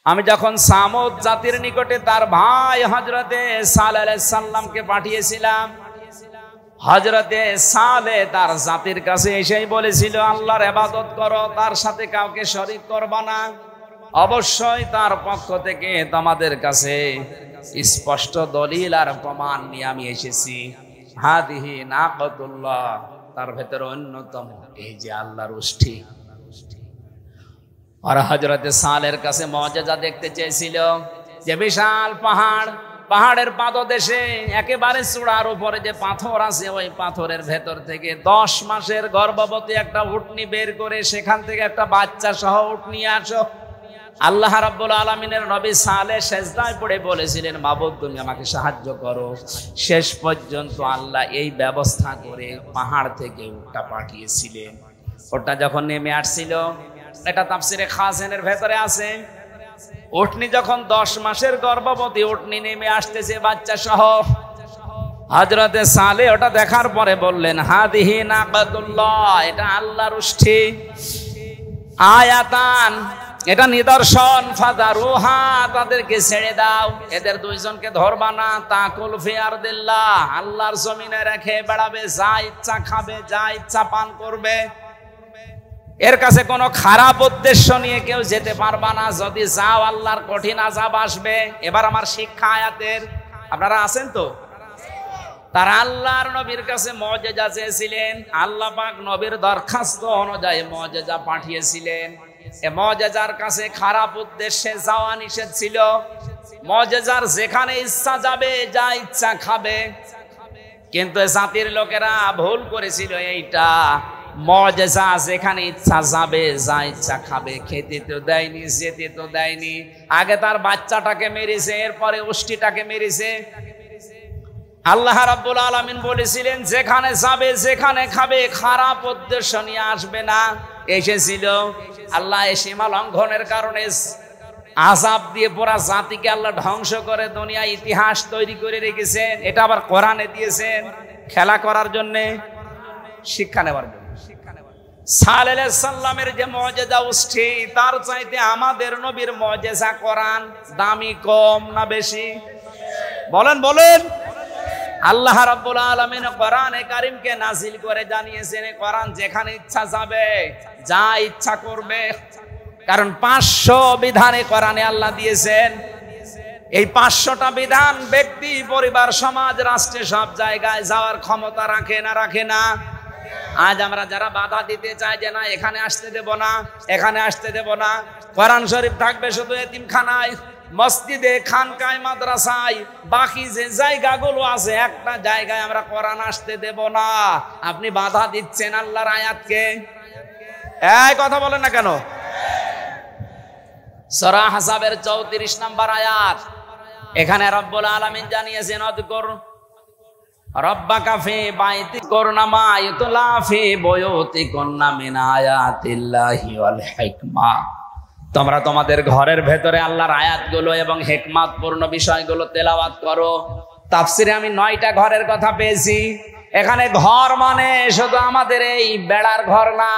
আমি যখন সামুদ জাতির নিকটে তার ভাই হযরতে সালেহ আলাইহিস সালামকে পাঠিয়েছিলাম, হযরতে সালেহ তার জাতির কাছে এসেই বলেছিল, আল্লাহর ইবাদত করো, তার সাথে কাউকে শরীক করবা না। অবশ্যই তার পক্ষ থেকে তোমাদের কাছে স্পষ্ট দলিল আর প্রমাণ নিয়ে আমি এসেছি। হাদিহি নাকাতুল্লাহ, তার ভেতরে অন্যতম এই যে আল্লাহর উষ্ঠি। আর হযরতে সালেহর কাছে মুআজিজা দেখতে চেয়েছিল, যে বিশাল পাহাড়, পাহাড়ের পাদদেশে একেবারে চূড়ার উপরে যে পাথর আছে, ওই পাথরের ভেতর থেকে 10 মাসের গর্ভবতী একটা উটনি বের করে সেখান থেকে একটা বাচ্চা সহ উটনি আসো। আল্লাহ রাব্বুল আলামিনের নবী সালেহ সেজদায় পড়ে বলেছিলেন, মাবুদ তুমি আমাকে সাহায্য করো। শেষ পর্যন্ত আল্লাহ এই ব্যবস্থা করে পাহাড় থেকে উটটা পাঠিয়েছিলেন। ওটা যখন নেমে আসছিল, এটা তাফসিরে খাসেনের ভেতরে আছে, উটনি যখন 10 মাসের গর্ভবতী উটনি নেমে আসতেছে বাচ্চা সহ, হযরতে সালেহ ওটা দেখার পরে বললেন, হাদিহি নাকাতুল্লাহ, এটা আল্লাহর উষ্ঠি। আয়াতান, এটা নিদর্শন, ফাদারুহা, তাদেরকে ছেড়ে দাও, এদের দুইজনকে ধরবা না। তাকুল ফি আরদিল্লাহ, আল্লাহর জমিনে রেখে বেড়াবে, যা ইচ্ছা খাবে, যা ইচ্ছা পান করবে। এর কাছে কোনো খারাপ উদ্দেশ্য নিয়ে কেউ যেতে পারবা না। যদি যাও আল্লাহর কঠিন আযাব আসবে। এবার আমার শিক্ষা আয়াতের, আপনারা আছেন তো? তারা আল্লাহর নবীর কাছে মুআজিজা চেয়েছিলেন, আল্লাহ পাক নবীর দরখাস্ত অনুযায়ী মুআজিজা পাঠিয়েছিলেন। এই মুআজিজার কাছে খারাপ উদ্দেশ্যে যাওয়া নিষেধ ছিল। মুআজিজার যেখানে ইচ্ছা যাবে, যা ইচ্ছা খাবে। কিন্তু জাতির লোকেরা ভুল করেছিল এইটা, মুআজিজা যেখানে ইচ্ছা যাবে, যা ইচ্ছা খাবে, খেতে তো দেয়নি, যেতে তো দেয়নি। আগে তার বাচ্চাটাকে মেরেছে, এরপরে উষ্টিটাকে মেরেছে। আল্লাহ রাব্বুল আলামিন বলেছিলেন, যেখানে যাবে, যেখানে খাবে, খারাপ উদ্দেশ্য নিয়ে আসবে না। এসেছিল, আল্লাহ এই সীমা লঙ্ঘনের কারণে আযাব দিয়ে পুরা জাতিকে আল্লাহ ধ্বংস করে দুনিয়ায় ইতিহাস তৈরি করে রেখেছেন। এটা আবার কোরআনে দিয়েছেন খেলা করার জন্য, শিক্ষা নেওয়ার জন্য। সালেহ আলাইহিস সালামের যে মুআজিজা উষ্ঠি, তার চাইতে আমাদের নবীর মুআজিজা কোরআন দামি কম না বেশি? বলেন বলেন। আল্লাহ রাব্বুল আলামিন কোরআনে কারীমকে নাযিল করে জানিয়েছেন, কোরআন যেখানে ইচ্ছা যাবে, যা ইচ্ছা করবে। কারণ 500 বিধানে কোরআনে আল্লাহ দিয়েছেন। এই 500টা বিধান ব্যক্তি, পরিবার, সমাজ, রাষ্ট্রে সব জায়গায় যাওয়ার ক্ষমতা রাখে না? রাখে না? আজ আমরা যারা বাধা দিতে চাই যে না এখানে আসতে দেব না, এখানে আসতে দেব না, কোরআন শরীফ থাকবে শুধু এতিমখানায়, মসজিদে, খানকায়, মাদ্রাসায়, বাকি যে জায়গাগুলো আছে একটা জায়গায় আমরা কোরআন আসতে দেব না। আপনি বাধা দিচ্ছেন আল্লাহর আয়াতকে। এই কথা বলেন না কেন? সূরা হাসাবের 34 নম্বর আয়াত, এখানে রব্বুল আলামিন জানিয়েছেন, অযকুর রব্বাকা ফি বাইতিকুন্না মা ইউতলা ফি বুয়ুতিকুন্না মিন আয়াতিল্লাহি ওয়াল হিকমা। তোমরা তোমাদের ঘরের ভেতরে আল্লাহর আয়াতগুলো এবং হিকমতপূর্ণ বিষয়গুলো তেলাওয়াত করো। তাফসিরে আমি 9টা ঘরের কথা পেয়েছি। এখানে ঘর মানে শুধু আমাদের এই বেড়ার ঘর না,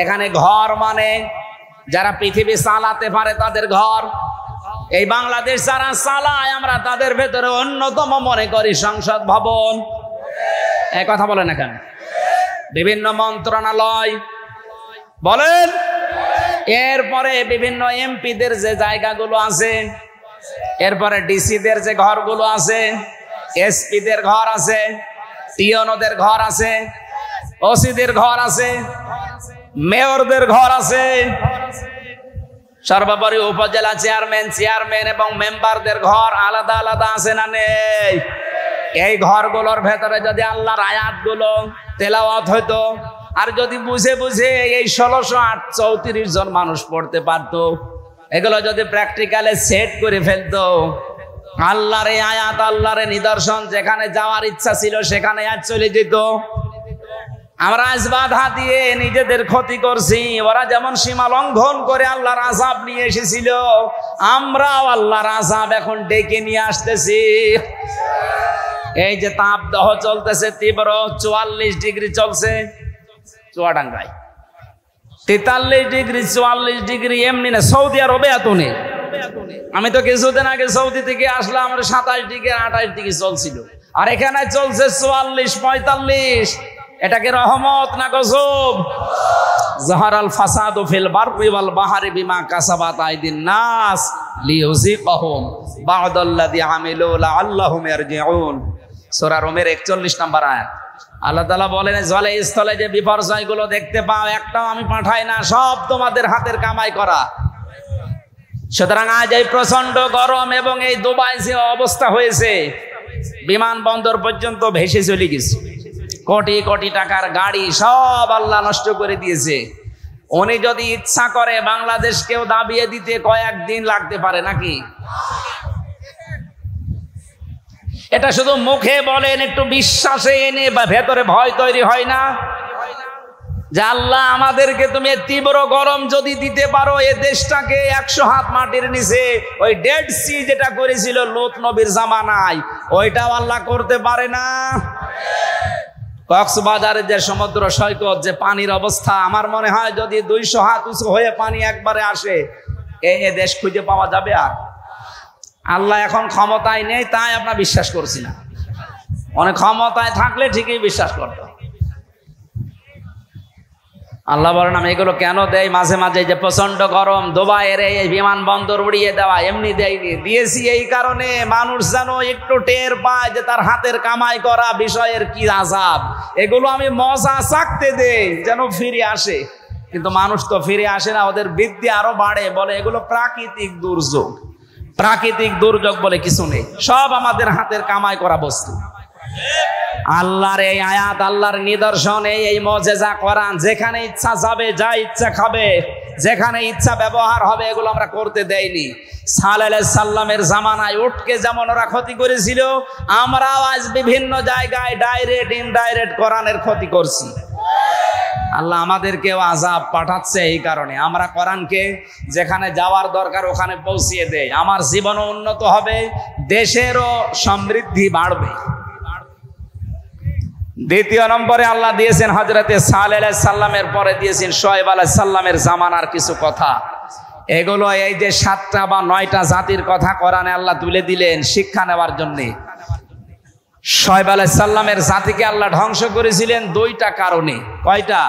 এখানে ঘর মানে যারা পৃথিবী চালাতে পারে তাদের ঘর। এই বাংলাদেশ যারা চালায় আমরা তাদের ভেতরে অন্যতম মনে করি সংসদ ভবন। এই কথা বলেন এখানে বিভিন্ন মন্ত্রণালয় বলেন, এরপরে বিভিন্ন এমপিদের যে জায়গাগুলো আছে, এরপরে ডিসিদের যে ঘরগুলো আছে, এসপিদের ঘর আছে, টিওনোদের ঘর আছে, ওসিদের ঘর আছে, মেয়রদের ঘর আছে, সর্বোপরি উপজেলা চেয়ারম্যান এবং মেম্বারদের ঘর আলাদা আলাদা আছে না নেই? এই ঘরগুলোর ভেতরে যদি আল্লাহর আয়াতগুলো তেলাওয়াত হইতো, আর যদি বুঝে বুঝে এই 1634 জন মানুষ পড়তে পারতো, এগুলো যদি প্র্যাকটিক্যালে সেট করে ফেলতো, আল্লাহর এই আয়াত, আল্লাহর নিদর্শন যেখানে যাওয়ার ইচ্ছা ছিল সেখানে আজ চলে যেত। আমরা আজ বাধা দিয়ে নিজেদের ক্ষতি করছি। ওরা যেমন সীমা লঙ্ঘন করে আল্লাহর আযাব নিয়ে এসেছিল, আমরাও আল্লাহর আযাব এখন ডেকে নিয়ে আসতেছি। এই যে তাপদাহ চলতেছে তীব্র, 44 ডিগ্রি চলছে চুয়াডাঙ্গায়, 43 ডিগ্রি 44 ডিগ্রি, এমনি না, সৌদি আরবে এত নেই। আমি তো কিছুদিন আগে সৌদি থেকে আসলাম, আমার 27 ডিগ্রি 28 ডিগ্রি চলছিল, আর এখানে চলছে 44 45। এটা কি রহমত না গজব? যাহারাল ফাসাদু ফিল বাররি ওয়াল বাহরি বিমা কাসাবাত আইদিন নাস লিইউযিকাহুম বা'দাল্লাযী আমিলু লাআল্লাহুম ইয়ারজিউন। সূরা রুমের 41 নম্বর আয়াত। আল্লাহ তাআলা বলেন, জলে স্থলে যে বিপর্যয়গুলো দেখতে পাও একটাও আমি পাঠাই না, সব তোমাদের হাতের কামাই করা। সুতরাং আজ এই প্রচন্ড গরম এবং এই দুবাই যে অবস্থা হয়েছে, বিমানবন্দর পর্যন্ত ভেসে চলে গেছে, কোটি কোটি টাকার গাড়ি সব আল্লাহ নষ্ট করে দিয়েছে। উনি যদি ইচ্ছা করে বাংলাদেশকেও দাবিয়ে দিতে কয়েকদিন লাগতে পারে নাকি? এটা শুধু মুখে বলেন, একটু বিশ্বাসে এনে বা ভেতরে ভয় তৈরি হয় না যে আল্লাহ আমাদেরকে তুমি তীব্র গরম যদি দিতে পারো, এ দেশটাকে 100 হাত মাটির নিচে ওই ডেড সি যেটা করেছিল লূত নবীর জামানায়, ওইটাও আল্লাহ করতে পারে না? কক্সবাজারের যে সমুদ্র সৈকত, যে পানির অবস্থা, আমার মনে হয় যদি 200 হাত উঁচু হয়ে পানি একবারে আসে, এ দেশ খুঁজে পাওয়া যাবে? আর আল্লাহ এখন ক্ষমতায় নেই তাই আমরা বিশ্বাস করছি না, অনেক ক্ষমতায় থাকলে ঠিকই বিশ্বাস করত। আল্লাহ বলেন আমি এগুলো কেন দেই মাঝে মাঝে, যে প্রচন্ড গরম, দুবাইয়ের এই বিমানবন্দর উড়িয়ে দেওয়া এমনি দেয়নি, দিয়েছি এই কারণে মানুষ যেন একটু টের পায় যে তার হাতের কামাই করা বিষয়ের কি আযাব। এগুলো আমি মজা চাকতে দেই যেন ফিরে আসে, কিন্তু মানুষ তো ফিরে আসে না, ওদের বৃদ্ধি আরো বাড়ে, বলে এগুলো প্রাকৃতিক দুর্যোগ। প্রাকৃতিক দুর্যোগ বলে কিছু নেই, সব আমাদের হাতের কামাই করা বস্তু। আল্লাহর এই আয়াত, আল্লাহর নিদর্শন, এই মুজিজা কোরআন, যেখানে ইচ্ছা যাবে, যা ইচ্ছা খাবে, যেখানে ইচ্ছা ব্যবহার হবে, এগুলো আমরা করতে দেইনি। সালেহ আলাইহিস সালামের জামানায় উটকে যেমন ওরা ক্ষতি করেছিল, আমরাও আজ বিভিন্ন জায়গায় ডাইরেক্ট ইনডাইরেক্ট কোরআনের ক্ষতি করছি। আল্লাহ আমাদেরকেও আযাব পাঠাচ্ছে এই কারণে, আমরা কোরআনকে যেখানে যাওয়ার দরকার ওখানে পৌঁছিয়ে দেই। আমার জীবনও উন্নত হবে, দেশেরও সমৃদ্ধি বাড়বে। দ্বিতীয় নম্বরে আল্লাহ দিয়েছেন হযরতে সালেহ আলাইহিস সালামের পরে দিয়েছেন শুআয়ব আলাইহিস সালামের জামানার কিছু কথা। এগুলো এই যে 7টা বা 9টা জাতির কথা কোরআনে আল্লাহ তুলে দিলেন শিক্ষা নেওয়ার জন্য। শুআয়ব আলাইহিস সালামের জাতিকে আল্লাহ ধ্বংস করেছিলেন 2টা কারণে। কয়টা?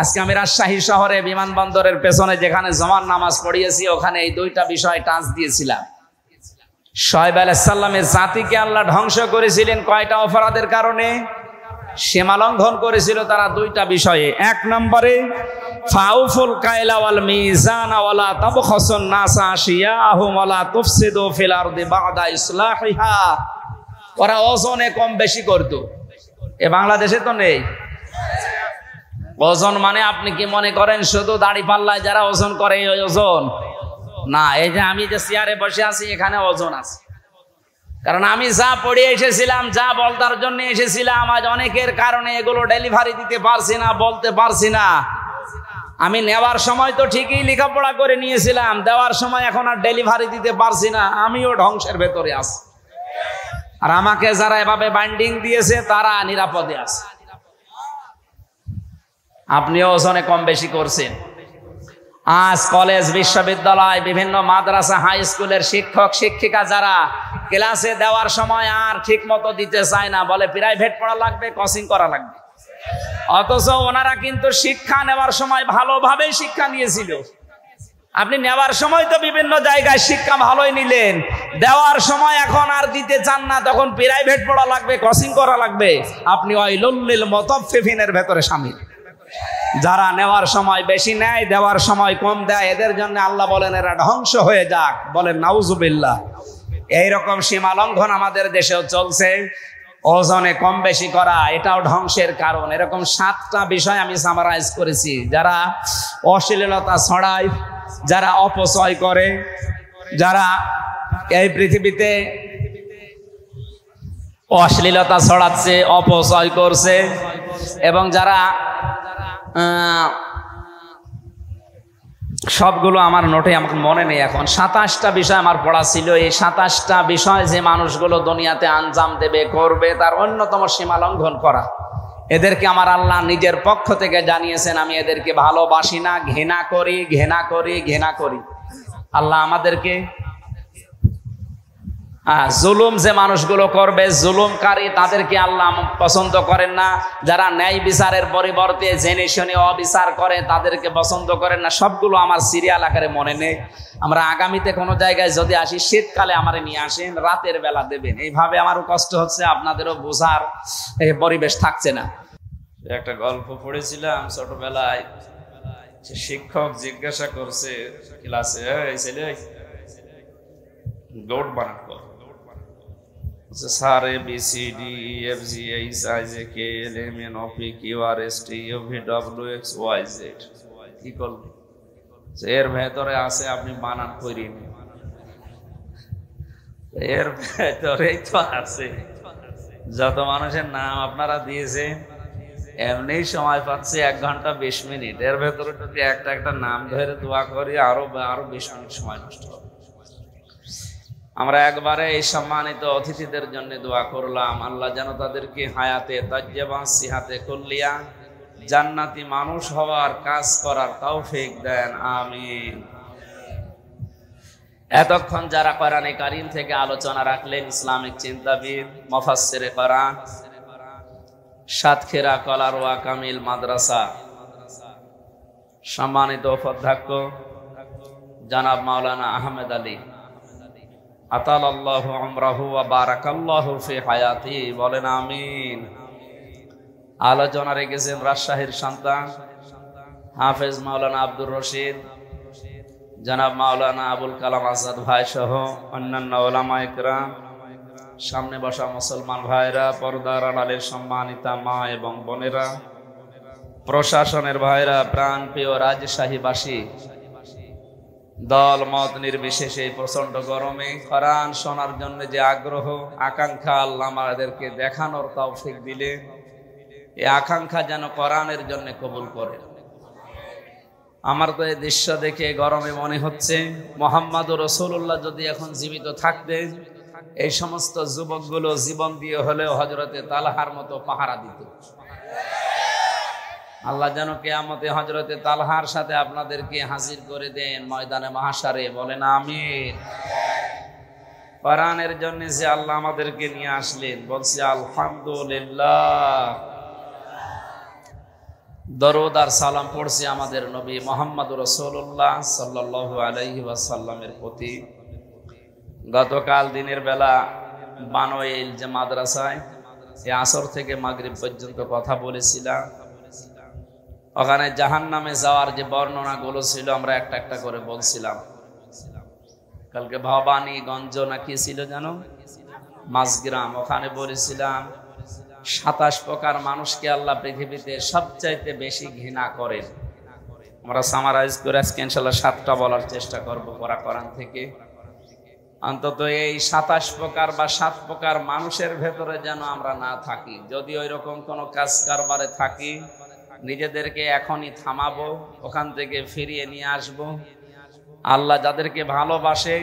আজকে আমি রাজশাহী শহরে বিমানবন্দরের পেছনে যেখানে জুমার নামাজ পড়িয়েছি, ওখানে এই 2টা বিষয় টাচ দিয়েছিলাম। শুআয়ব আলাইহিস সালামের জাতিকে আল্লাহ ধ্বংস করেছিলেন কয়টা অপরাধের কারণে? সীমা লঙ্ঘন করেছিল তারা 2টা বিষয়ে। 1 নম্বরে ফাউফুল কাইলা ওয়াল মিজান ওয়ালা তাবখাসুন নাসা আশিয়াহুম ওয়ালা তুফসিদু ফিল আরদি বা'দা ইসলাহিহা। ওরা ওজনে কম বেশি করত, এ বাংলাদেশে তো নেই। ওজন মানে আপনি কি মনে করেন শুধু দাড়ি পাল্লায় যারা ওজন করে ওই ওজন? না, এই যে আমি যে চেয়ারে বসে আছি এখানে ওজন আছে, কারণ আমি যা পড়ে এসেছিলাম, যা বলতার জন্য এসেছিলাম, আজ অনেকের কারণে এগুলো ডেলিভারি দিতে পারছি না, বলতে পারছি না। আমি নেওয়ার সময় তো ঠিকই লেখাপড়া করে নিয়েছিলাম, দেওয়ার সময় এখন আর ডেলিভারি দিতে পারছি না, আমিও ধ্বংসের ভেতরে আছি। আর আমাকে যারা এভাবে বাইন্ডিং দিয়েছে তারা নিরাপদে আছে। আপনিও ওজনে কম বেশি করছেন। আজ কলেজ, বিশ্ববিদ্যালয়, বিভিন্ন মাদ্রাসা, হাই স্কুলের শিক্ষক শিক্ষিকা যারা ক্লাসে দেওয়ার সময় আর ঠিক মতো দিতে চায় না, বলে প্রাইভেট পড়া লাগবে, কোচিং করা লাগবে। অথচ ওনারা কিন্তু শিক্ষা নেওয়ার সময় ভালোভাবেই শিক্ষা নিয়েছিল। আপনি নেওয়ার সময় তো বিভিন্ন জায়গায় শিক্ষা ভালোই নিলেন, দেওয়ার সময় এখন আর দিতে চান না, তখন প্রাইভেট পড়া লাগবে, কোচিং করা লাগবে। আপনি ওয়াইলুল লিল মুতাফফিফিনের ভেতরে শামিল। যারা নেওয়ার সময় বেশি নেয়, দেওয়ার সময় কম দেয়, এদের জন্য আল্লাহ বলেন এরা ধ্বংস হয়ে যাক। বলেন নাউজুবিল্লাহ। এইরকম সীমা লঙ্ঘন আমাদের দেশেও চলছে। ওজনে কম বেশি করা এটাও ধ্বংসের কারণ। এরকম 7টা বিষয় আমি সামারাইজ করেছি। যারা অশ্লীলতা ছড়ায়, যারা অপচয় করে, যারা এই পৃথিবীতে অশ্লীলতা ছড়াচ্ছে, অপচয় করছে, এবং যারা সবগুলো আমার নোটে আমাকে মনে নেই এখন। 27টা বিষয় আমার পড়া ছিল। এই 27টা বিষয় যে মানুষগুলো দুনিয়াতে আঞ্জাম দেবে, করবে, তার অন্যতম সীমা লঙ্ঘন করা। এদেরকে আমার আল্লাহ নিজের পক্ষ থেকে জানিয়েছেন, আমি এদেরকে ভালোবাসি না, ঘৃণা করি, ঘৃণা করি, ঘৃণা করি। আল্লাহ আমাদেরকে জুলুম যে মানুষগুলো করবে, জুলুমকারী, তাদেরকে আল্লাহ পছন্দ করেন না। যারা ন্যায় বিচারের পরিবর্তে জেনে শুনে অবিচার করে তাদেরকে পছন্দ করেন না। সবগুলো আমার সিরিয়াল আকারে মনে নেই। আমরা আগামীতে কোনো জায়গায় যদি আসি, শীতকালে আমারে নিয়ে আসেন, রাতের বেলা দেবেন। এইভাবে আমারও কষ্ট হচ্ছে, আপনাদেরও বোঝার পরিবেশ থাকছে না। একটা গল্প পড়েছিলাম ছোটবেলায়। শিক্ষক জিজ্ঞাসা করছে ক্লাসে, এই ছেলে গৌট বানান কর। Sir A B C D E F G H I J K L M N O P Q R S T U V W X Y Z. কি করবে? এর ভেতরে আছে, আপনি বানান করিয়ে নিন। এর ভেতরেই তো আছে যত মানুষের নাম আপনারা দিয়েছেন, এমনি সময় পাচ্ছে 1 ঘন্টা 20 মিনিট। এর ভেতরে যদি একটা একটা নাম ধরে দোয়া করি, আরো 20 মিনিট সময় নষ্ট হবে। আমরা একবারে এই সম্মানিত অতিথিদের জন্য দোয়া করলাম, আল্লাহ যেন তাদেরকে হায়াতে তাজ্জাবা সিহাতে কুল্লিয়া জান্নাতি মানুষ হওয়ার কাজ করার তৌফিক দেন, আমিন। এতক্ষণ যারা কোরআনে কারীম থেকে আলোচনা রাখলেন, ইসলামিক চিন্তাবিদ, মুফাসসিরে কোরআন, সাতক্ষীরা কলারোয়া কামিল মাদ্রাসা সম্মানিত উপাধ্যক্ষ জনাব মাওলানা আহমেদ আলী, আতালাল্লাহু উমরাহু ওয়া বারাকাল্লাহু ফি হায়াতি, বলেন আমিন। আলোচনা রেখেছেন রাজশাহীর সন্তান হাফেজ মাওলানা আব্দুর রশিদ, জনাব মাওলানা আবুল কালাম আজাদ ভাই সহ অন্যান্য ওলামা ইকরাম, সামনে বসা মুসলমান ভাইরা, পর্দার আড়ালের সম্মানিতা মা এবং বোনেরা, প্রশাসনের ভাইরা, প্রাণ প্রিয় রাজশাহীবাসী, দল মত নির্বিশেষে প্রচন্ড গরমে কোরআন শোনার জন্য যে আগ্রহ আকাঙ্ক্ষা আল্লাহ আমাদেরকে দেখানোর তৌফিক দিলে, এই আকাঙ্ক্ষা যেন কোরআনের জন্য কবুল করে। আমার তো এই দৃশ্য দেখে গরমে মনে হচ্ছে মুহাম্মদুর রাসূলুল্লাহ যদি এখন জীবিত থাকতেন, এই সমস্ত যুবকগুলো জীবন দিয়ে হলেও হযরতে তালহার মতো পাহারা দিত। আল্লাহ যেন কিয়ামতে হযরতে তালহার সাথে আপনাদেরকে হাজির করে দেন ময়দানে মাহশারে, বলেন আমিন। কোরআনের জন্য যে আল্লাহ আমাদেরকে নিয়ে আসলেন, বলছি আলহামদুলিল্লাহ। দরুদ আর সালাম পড়ছি আমাদের নবী মুহাম্মদুর রাসূলুল্লাহ সাল্লাল্লাহু আলাইহি ওয়াসাল্লামের প্রতি। গতকাল দিনের বেলা বানোয়াইল যে মাদ্রাসায় আসর থেকে মাগরিব পর্যন্ত কথা বলেছিলাম, ওখানে জাহান্নামে যাওয়ার যে বর্ণনাগুলো ছিল আমরা একটা একটা করে বলছিলাম। কালকে ভবানীগঞ্জ না কি ছিল জানো, মাঝগ্রাম, ওখানে বলেছিলাম 27 প্রকার মানুষকে আল্লাহ পৃথিবীতে সবচাইতে বেশি ঘৃণা করেন। আমরা সামারাইজ করে আজকে ইনশাআল্লাহ 7টা বলার চেষ্টা করব কোরআন থেকে। অন্তত এই 27 প্রকার বা 7 প্রকার মানুষের ভেতরে যেন আমরা না থাকি। যদি ওই রকম কোনো কাজ কারবারে থাকি, নিজেদেরকে এখনই থামাবো, ওখান থেকে ফিরিয়ে নিয়ে আসবো। আল্লাহ যাদেরকে ভালোবাসে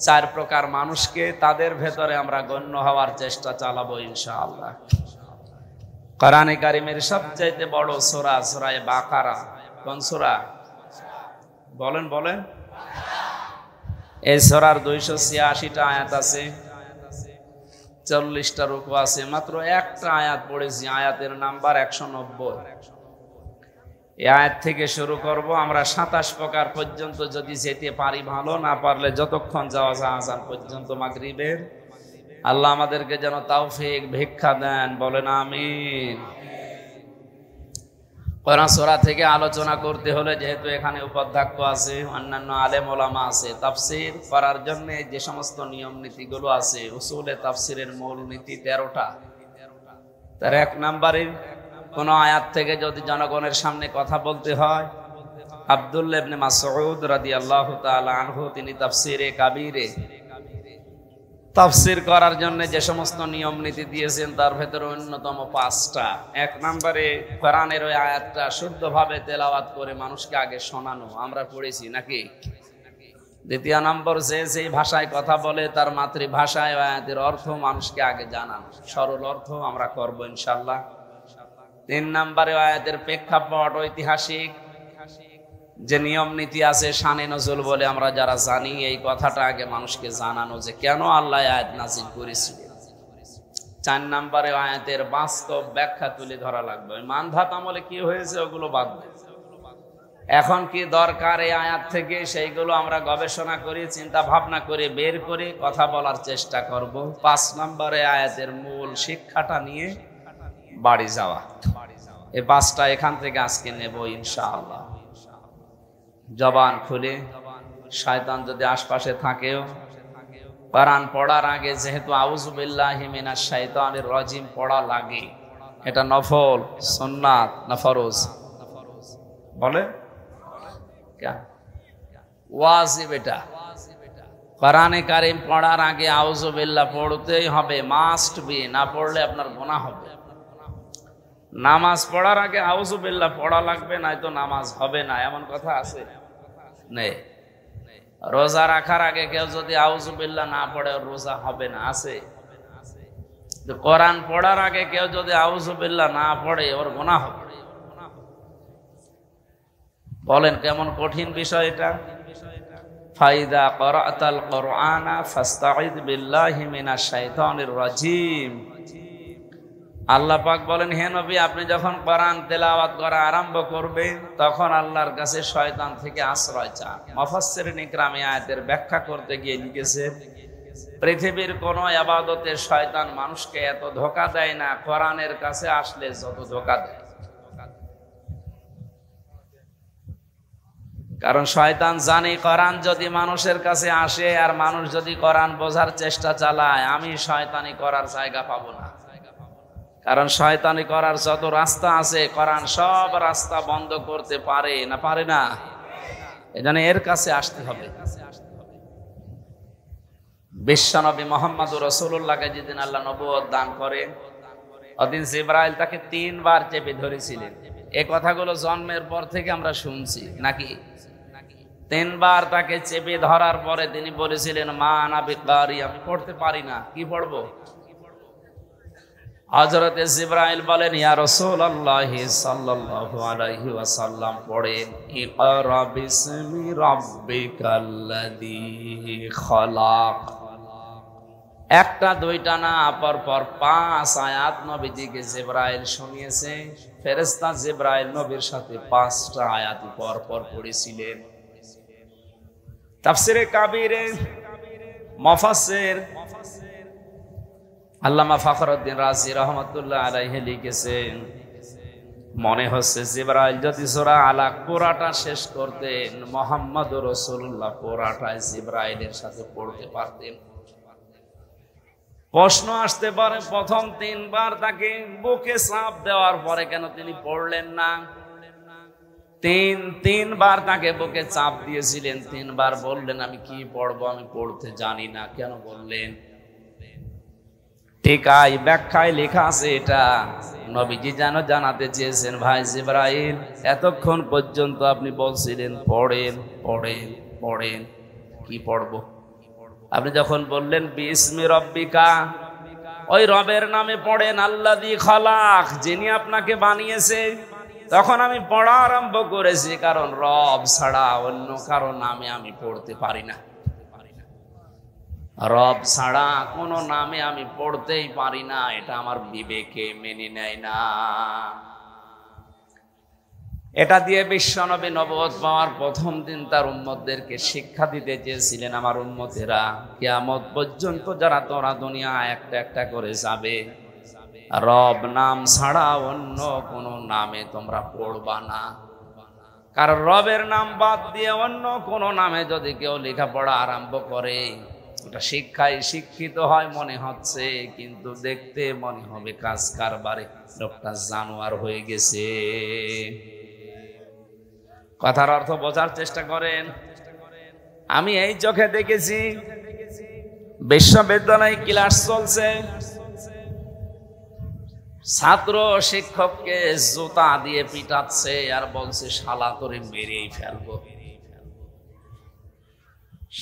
4 প্রকার মানুষকে, তাদের ভেতরে আমরা গণ্য হওয়ার চেষ্টা চালাবো ইনশাআল্লাহ। কোরআনে কারীমের সবচেয়ে বড় সূরা সূরা বাকারা। কোন সূরা? বলেন বলেন। এই সূরার 286টা আয়াত আছে, 40টা রুকু আছে, মাত্র একটা আয়াত পড়েছি, আয়াতের নাম্বার 190। এই আয়াত থেকে শুরু করব। আমরা 27 প্রকার পর্যন্ত যদি যেতে পারি ভালো, না পারলে যতক্ষণ যাওয়া যায় আযান পর্যন্ত মাগরিবের, আল্লাহ আমাদেরকে যেন তৌফিক ভিক্ষা দেন, বলেন আমিন। কোরআন সূরা থেকে আলোচনা করতে হলে, যেহেতু এখানে উপাধ্যক্ষ আছে, অন্যান্য আলেম ওলামা আছে, তাফসীর করার জন্য যে সমস্ত নিয়ম নীতিগুলো আছে, উসুলে তাফসীরের মূল নীতি 13টা। তার 1 নম্বরে কোন আয়াত থেকে যদি জনগণের সামনে কথা বলতে হয়, আব্দুল্লাহ ইবনে মাসউদ রাদিয়াল্লাহু তাআলা আনহু তিনি তাফসীরে কাবীরে তাফসীর করার জন্য যে সমস্ত নিয়ম নীতি দিয়েছেন, তার ভেতরে অন্যতম 5টা। 1 নম্বরে কোরআনের ওই আয়াতটা শুদ্ধভাবে তেলাওয়াত করে মানুষকে আগে শোনানো, আমরা পড়েছি নাকি? 2 নম্বর, যে ভাষায় কথা বলে তার মাতৃভাষায় আয়াতের অর্থ মানুষকে আগে জানানো, সরল অর্থ আমরা করব ইনশাআল্লাহ। 3 নম্বরে আয়াতের প্রেক্ষাপট ঐতিহাসিক যে নিয়ম নীতি আছে শানে নজুল বলে আমরা যারা জানি, এই কথাটা আগে মানুষকে জানানো যে কেন আল্লাহ আয়াত নাযিল করেছিলেন। 4 নম্বরে আয়াতের বাস্তব ব্যাখ্যা তুলে ধরা লাগবে। ওই মানধাত আমলে কি হয়েছে ওগুলো বাদ দেন, এখন কি দরকার এই আয়াত থেকে সেইগুলো আমরা গবেষণা করি, চিন্তা ভাবনা করে বের করে কথা বলার চেষ্টা করব। 5 নম্বরে আয়াতের মূল শিক্ষাটা নিয়ে বাড়ি যাওয়া, এই 5টা এখান থেকে আজকে নেব ইনশাআল্লাহ। জবান খুলে, শয়তান যদি আশপাশে থাকেও কোরআন পড়ার আগে যেহেতু আউযু বিল্লাহি মিনাশ শাইতানির রাজিম পড়া লাগে, এটা নফল, সুন্নাত না ফরজ? বলে ওয়াজিব। এটা কোরআনে কারীম পড়ার আগে আউযু বিল্লাহ পড়তেই হবে, মাস্ট বি, না পড়লে আপনার গুনাহ হবে। নামাজ পড়ার আগে আউযু বিল্লাহ পড়া লাগবে, নয়তো নামাজ হবে না, এমন কথা আছে নেই? রোজা রাখার আগে কেউ যদি আউযু বিল্লাহ না পড়ে রোজা হবে না, আছে? কোরআন পড়ার আগে কেউ যদি আউযু বিল্লাহ না পড়ে ওর গুনাহ হবে। বলেন কেমন কঠিন বিষয় এটা। ফাইদা ক্বরাতাল কুরআনা ফাস্তাঈদ বিল্লাহি মিনাশ শাইতানির রাজিম। আল্লাহ পাক বলেন, হে নবী, আপনি যখন কোরআন তেলাওয়াত করা আরম্ভ করবেন তখন আল্লাহর কাছে শয়তান থেকে আশ্রয় চান। মুফাসসিরিন ইকরাম আয়াতের ব্যাখ্যা করতে গিয়ে লিখেছে, পৃথিবীর কোন ইবাদতে শয়তান মানুষকে এত ধোঁকা দেয় না কোরআনের কাছে আসলে যত ধোঁকা দেয়। কারণ শয়তান জানে কোরআন যদি মানুষের কাছে আসে আর মানুষ যদি কোরআন বোঝার চেষ্টা চালায়, আমি শয়তানি করার জায়গা পাবো না। কারণ শয়তানি করার যত রাস্তা আছে কোরআন সব রাস্তা বন্ধ করতে পারে না, পারে না? এজন্য এর কাছে আসতে হবে। বিশ্বনবী মুহাম্মদুর রাসূলুল্লাহকে যেদিন আল্লাহ নবুয়ত দান করেন, ওদিন জিবরাইল তাকে 3 বার চেপে ধরেছিলেন। এই কথাগুলো জন্মের পর থেকে আমরা শুনছি নাকি? 3 বার তাকে চেপে ধরার পরে তিনি বলেছিলেন, মা আনা বিকারি, আমি পড়তে পারি না, কি পড়বো? হযরতে জিবরাইল বলেন, ইয়া রাসূলুল্লাহ সাল্লাল্লাহু আলাইহি ওয়াসাল্লাম পড়েন, ইকরা বিসমি রাব্বিকাল্লাযী খলাক। একটা দুইটা না, পরপর 5 আয়াত নবীজিকে জিবরাইল শুনিয়েছে। ফেরেশতা জিবরাইল নবীর সাথে 5টা আয়াত পরপর পড়েছিলেন। তাফসীরে কাবীরে মুফাসসির আল্লামা ফখরুদ্দিন রাজি রহমাতুল্লাহ আলাইহি লিখেছেন, মনে হচ্ছে জিবরাইল যদি সূরা আলাক পুরাটা শেষ করতেন, মুহাম্মদুর রাসূলুল্লাহ পুরাটাই জিবরাইলের সাথে পড়তে পারতেন। প্রশ্ন আসতে পারে, প্রথম 3 বার তাকে বুকে চাপ দেওয়ার পরে কেন তিনি পড়লেন না? 3 বার তাকে বুকে চাপ দিয়েছিলেন, 3 বার বললেন আমি কি পড়বো, আমি পড়তে জানি না, কেন বললেন? ঠিক এই ব্যাখ্যায় লেখা আছে, এটা নবীজি যেন জানাতে চেয়েছেন, ভাই জিবরাইল, এতক্ষণ পর্যন্ত আপনি বলছিলেন পড়েন পড়েন পড়েন, কি পড়বো? আপনি যখন বললেন বিসমি রব্বিকা, ওই রবের নামে পড়েন, আল্লাযী খলাক, যিনি আপনাকে বানিয়েছে। তখন আমি পড়া আরম্ভ করেছি, কারণ রব ছাড়া অন্য কারো নামে আমি পড়তে পারি না। রব ছাড়া কোনো নামে আমি পড়তেই পারি না, এটা আমার বিবেকে মেনে নেয় না। এটা দিয়ে বিশ্বনবী নবুয়ত পাওয়ার প্রথম দিন তার উম্মতদেরকে শিক্ষা দিতে চেয়েছিলেন, আমার উম্মতেরা, কিয়ামত পর্যন্ত যারা তোরা দুনিয়া একটা একটা করে যাবে, রব নাম ছাড়া অন্য কোনো নামে তোমরা পড়বা না। কারণ রবের নাম বাদ দিয়ে অন্য কোনো নামে যদি কেউ লেখাপড়া আরম্ভ করে, ওটা শিক্ষায় শিক্ষিত হয় মনে হচ্ছে, কিন্তু দেখতে মনে হবে কাজ কারবারে লোকটা জানোয়ার হয়ে গেছে। কথার অর্থ বোঝার চেষ্টা করেন। আমি এই চোখে দেখেছি, বিশ্ববিদ্যালয়ে ক্লাস চলছে, ছাত্র শিক্ষককে জুতা দিয়ে পিটাচ্ছে আর বলছে শালা তোরে মেরেই ফেলবো।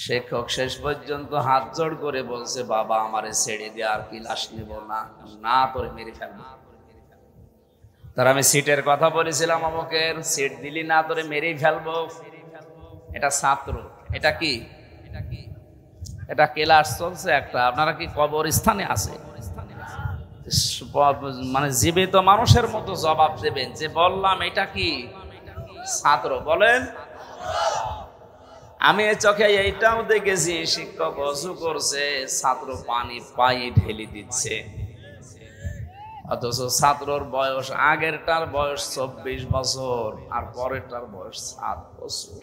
শিক্ষক শেষ পর্যন্ত হাত জোড় করে বলছে, বাবা আমারে ছেড়ে দিয়ে আর ক্লাস নেব না, না তোরে মেরে ফেলবো। তার আমি সিটের কথা বলেছিলাম, অমুকের সিট দিলি না তোরে মেরেই ফেলবো। এটা ছাত্র। এটা কি? এটা ক্লাস চলছে একটা। আপনারা কি কবরস্থানে আছে? মানে জীবিত মানুষের মতো জবাব দেবেন যে বললাম এটা কি? ছাত্র। বলেন। আমি চোখে এইটাও দেখেছি, শিক্ষক অজু করছে, ছাত্র পানি পায়ে ঢেলে দিচ্ছে, অথচ ছাত্রর বয়স আগেরটার বয়স 24 বছর আর পরেরটার বয়স 7 বছর।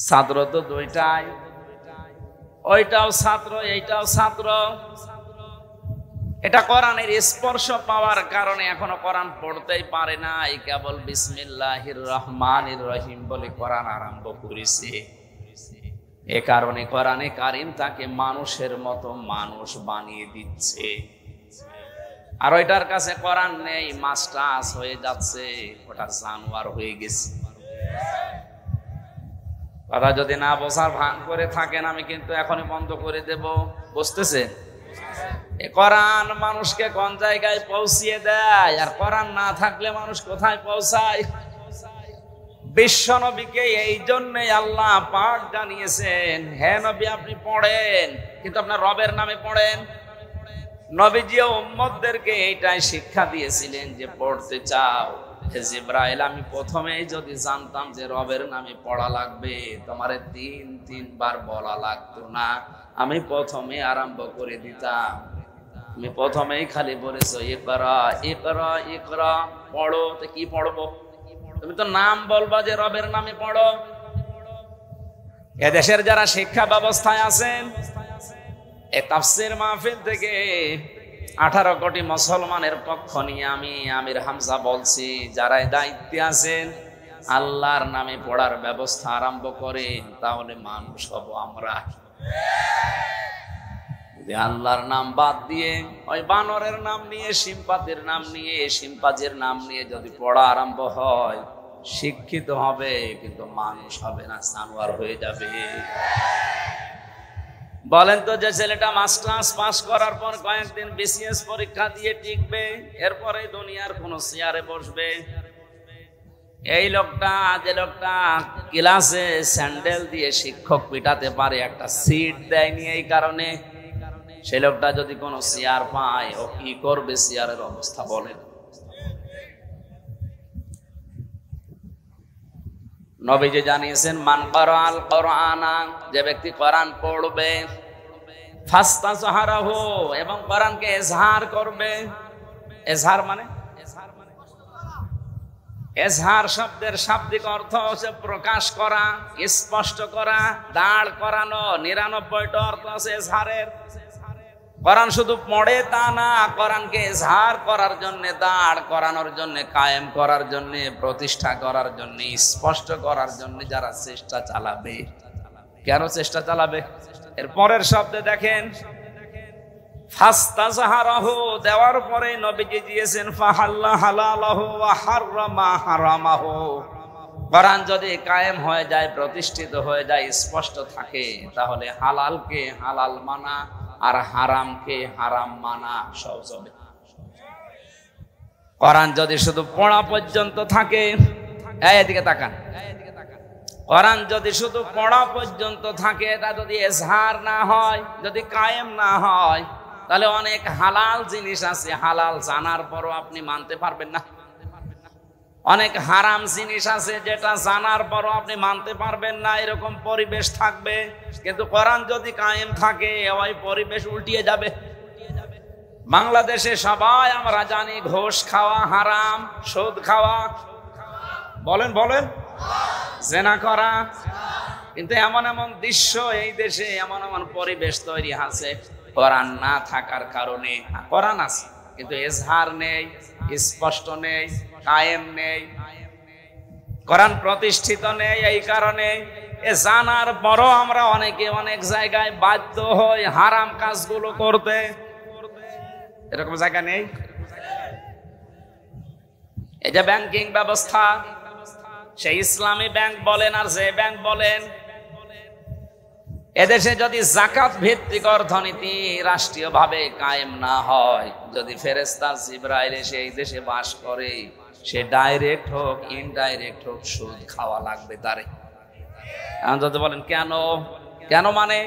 ছাত্র তো দুইটাই, ওইটাও ছাত্র এইটাও ছাত্র। এটা কোরআনের স্পর্শ পাওয়ার কারণে এখনো কোরআন পড়তেই পারে না। এই কেবল বিসমিল্লাহির রহমানির রহিম বলে কোরআন আরম্ভ করেছে। এ কারণে কোরআনে কারিম তাকে মানুষের মতো মানুষ বানিয়ে দিচ্ছে। আর ওইটার কাছে কোরআন নেই, মাস্টার্স হয়ে যাচ্ছে, ওটা জানোয়ার হয়ে গেছে। কথা যদি না বোঝার ভান করে থাকেন আমি কিন্তু এখনই বন্ধ করে দেব। বুঝতেছে? কোরআন মানুষকে কোন জায়গায় পৌঁছিয়ে দেয়, আর কোরআন না থাকলে মানুষ কোথায় পৌঁছায়? বিশ্ব নবীকে এই জন্যে আল্লাহ পাক জানিয়েছেন, হে নবী আপনি পড়েন, কিন্তু আপনার রবের নামে পড়েন। নবীজি উম্মতদেরকে এইটাই শিক্ষা দিয়েছিলেন যে পড়তে চাও, হে জিবরাইল আমি প্রথমেই যদি জানতাম যে রবের নামে পড়া লাগবে, তোমারে 3 বার বলা লাগতো না, আমি প্রথমে আরম্ভ করে দিতাম। আমি প্রথমেই খালি বলেছো ইকরা ইকরা ইকরা, পড়ো। তো কি পড়বো? তুমি তো নাম বলবা যে রবের নামে পড়ো। এদেশের যারা শিক্ষা ব্যবস্থায় আছেন, এই তাফসীর মাহফিল থেকে 18 কোটি মুসলমানের পক্ষ নিয়ে আমি আমির হামজা বলছি, যারা দায়িত্বে আছেন আল্লাহর নামে পড়ার ব্যবস্থা আরম্ভ করেন, তাহলে মানুষ হব আমরা। আল্লাহর নাম বাদ দিয়ে ওই বানরের নাম নিয়ে, সিম্পাতির নাম নিয়ে, সিম্পাজির নাম নিয়ে যদি পড়া আরম্ভ হয়, শিক্ষিত হবে কিন্তু মানুষ হবে না, জানোয়ার হয়ে যাবে। বলেন তো, যে ছেলেটা মাস্টার্স পাস করার পর কয়েকদিন বিসিএস পরীক্ষা দিয়ে টিকবে, এরপরে দুনিয়ার কোন চেয়ারে বসবে, এই লোকটা, যে লোকটা ক্লাসে স্যান্ডেল দিয়ে শিক্ষক পিটাতে পারে, একটা সিট দেয়নি এই কারণে, সেই লোকটা যদি কোনো চেয়ার পায়, ও কি করবে? চেয়ারের অবস্থা বলেন। নবীজি জানিয়েছেন, মান ক্বারাআল কুরআনা, যে ব্যক্তি কোরআন পড়বে, ফাস্তাযহারাহু, এবং কোরআনকে ইজহার করবে। ইজহার মানে, এজহার শব্দের শাব্দিক অর্থ হচ্ছে প্রকাশ করা, স্পষ্ট করা, দাঁড় করানো। 99টা অর্থ আছে এজহারের। কোরআন শুধু পড়ে তা না, কোরআনকে এজহার করার জন্য, দাঁড় করানোর জন্য, কায়েম করার জন্য, প্রতিষ্ঠা করার জন্য, স্পষ্ট করার জন্য যারা চেষ্টা চালাবে। কেন চেষ্টা চালাবে? এর পরের শব্দে দেখেন, ফাস্তাযহারাহু, দেওয়ার পরে নবীজি দিয়েছেন ফাহাল্লা হালালাহু ওয়া হাররামা হারামাহু। কোরআন যদি কায়েম হয়ে যায়, প্রতিষ্ঠিত হয়ে যায়, স্পষ্ট থাকে, তাহলে হালালকে হালাল মানা আর হারামকে হারাম মানা সহজ হবে। কোরআন যদি শুধু পড়া পর্যন্ত থাকে, এদিকে তাকান, কোরআন যদি শুধু পড়া পর্যন্ত থাকে, তা যদি এজহার না হয়, যদি কায়েম না হয়, তাহলে অনেক হালাল জিনিস আছে, হালাল জানার পরও আপনি মানতে পারবেন না। অনেক হারাম জিনিস আছে, যেটা জানার পরও আপনি মানতে পারবেন না, এরকম পরিবেশ থাকবে। কিন্তু কোরআন যদি কায়েম থাকে, ওই পরিবেশ উল্টিয়ে যাবে। বাংলাদেশে সবাই আমরা জানি ঘুষ খাওয়া হারাম, সুদ খাওয়া, বলেন বলেন, জেনা করা, কিন্তু এমন এমন দৃশ্য এই দেশে, এমন এমন পরিবেশ তৈরি আছে কোরআন না থাকার কারণে। কোরআন আছে কিন্তু এজহার নেই, স্পষ্ট নেই, কায়েম নেই, কোরআন প্রতিষ্ঠিত নেই। এই কারণে এ জানার পরও আমরা অনেকে অনেক জায়গায় বাধ্য হই হারাম কাজগুলো করতে। এরকম জায়গা নেই? এই যে ব্যাংকিং ব্যবস্থা, সেই ইসলামী ব্যাংক বলেন আর যে ব্যাংক বলেন, এদেশে যদি জাকাত ভিত্তিক অর্থনীতি রাষ্ট্রীয়ভাবে কায়েম না হয়, যদি ফেরেশতা জিবরাইল এসে এই দেশে বাস করে, সে ডাইরেক্ট হোক ইনডাইরেক্ট হোক সুদ খাওয়া লাগবে তারে। যদি বলেন কেন, কেন মানে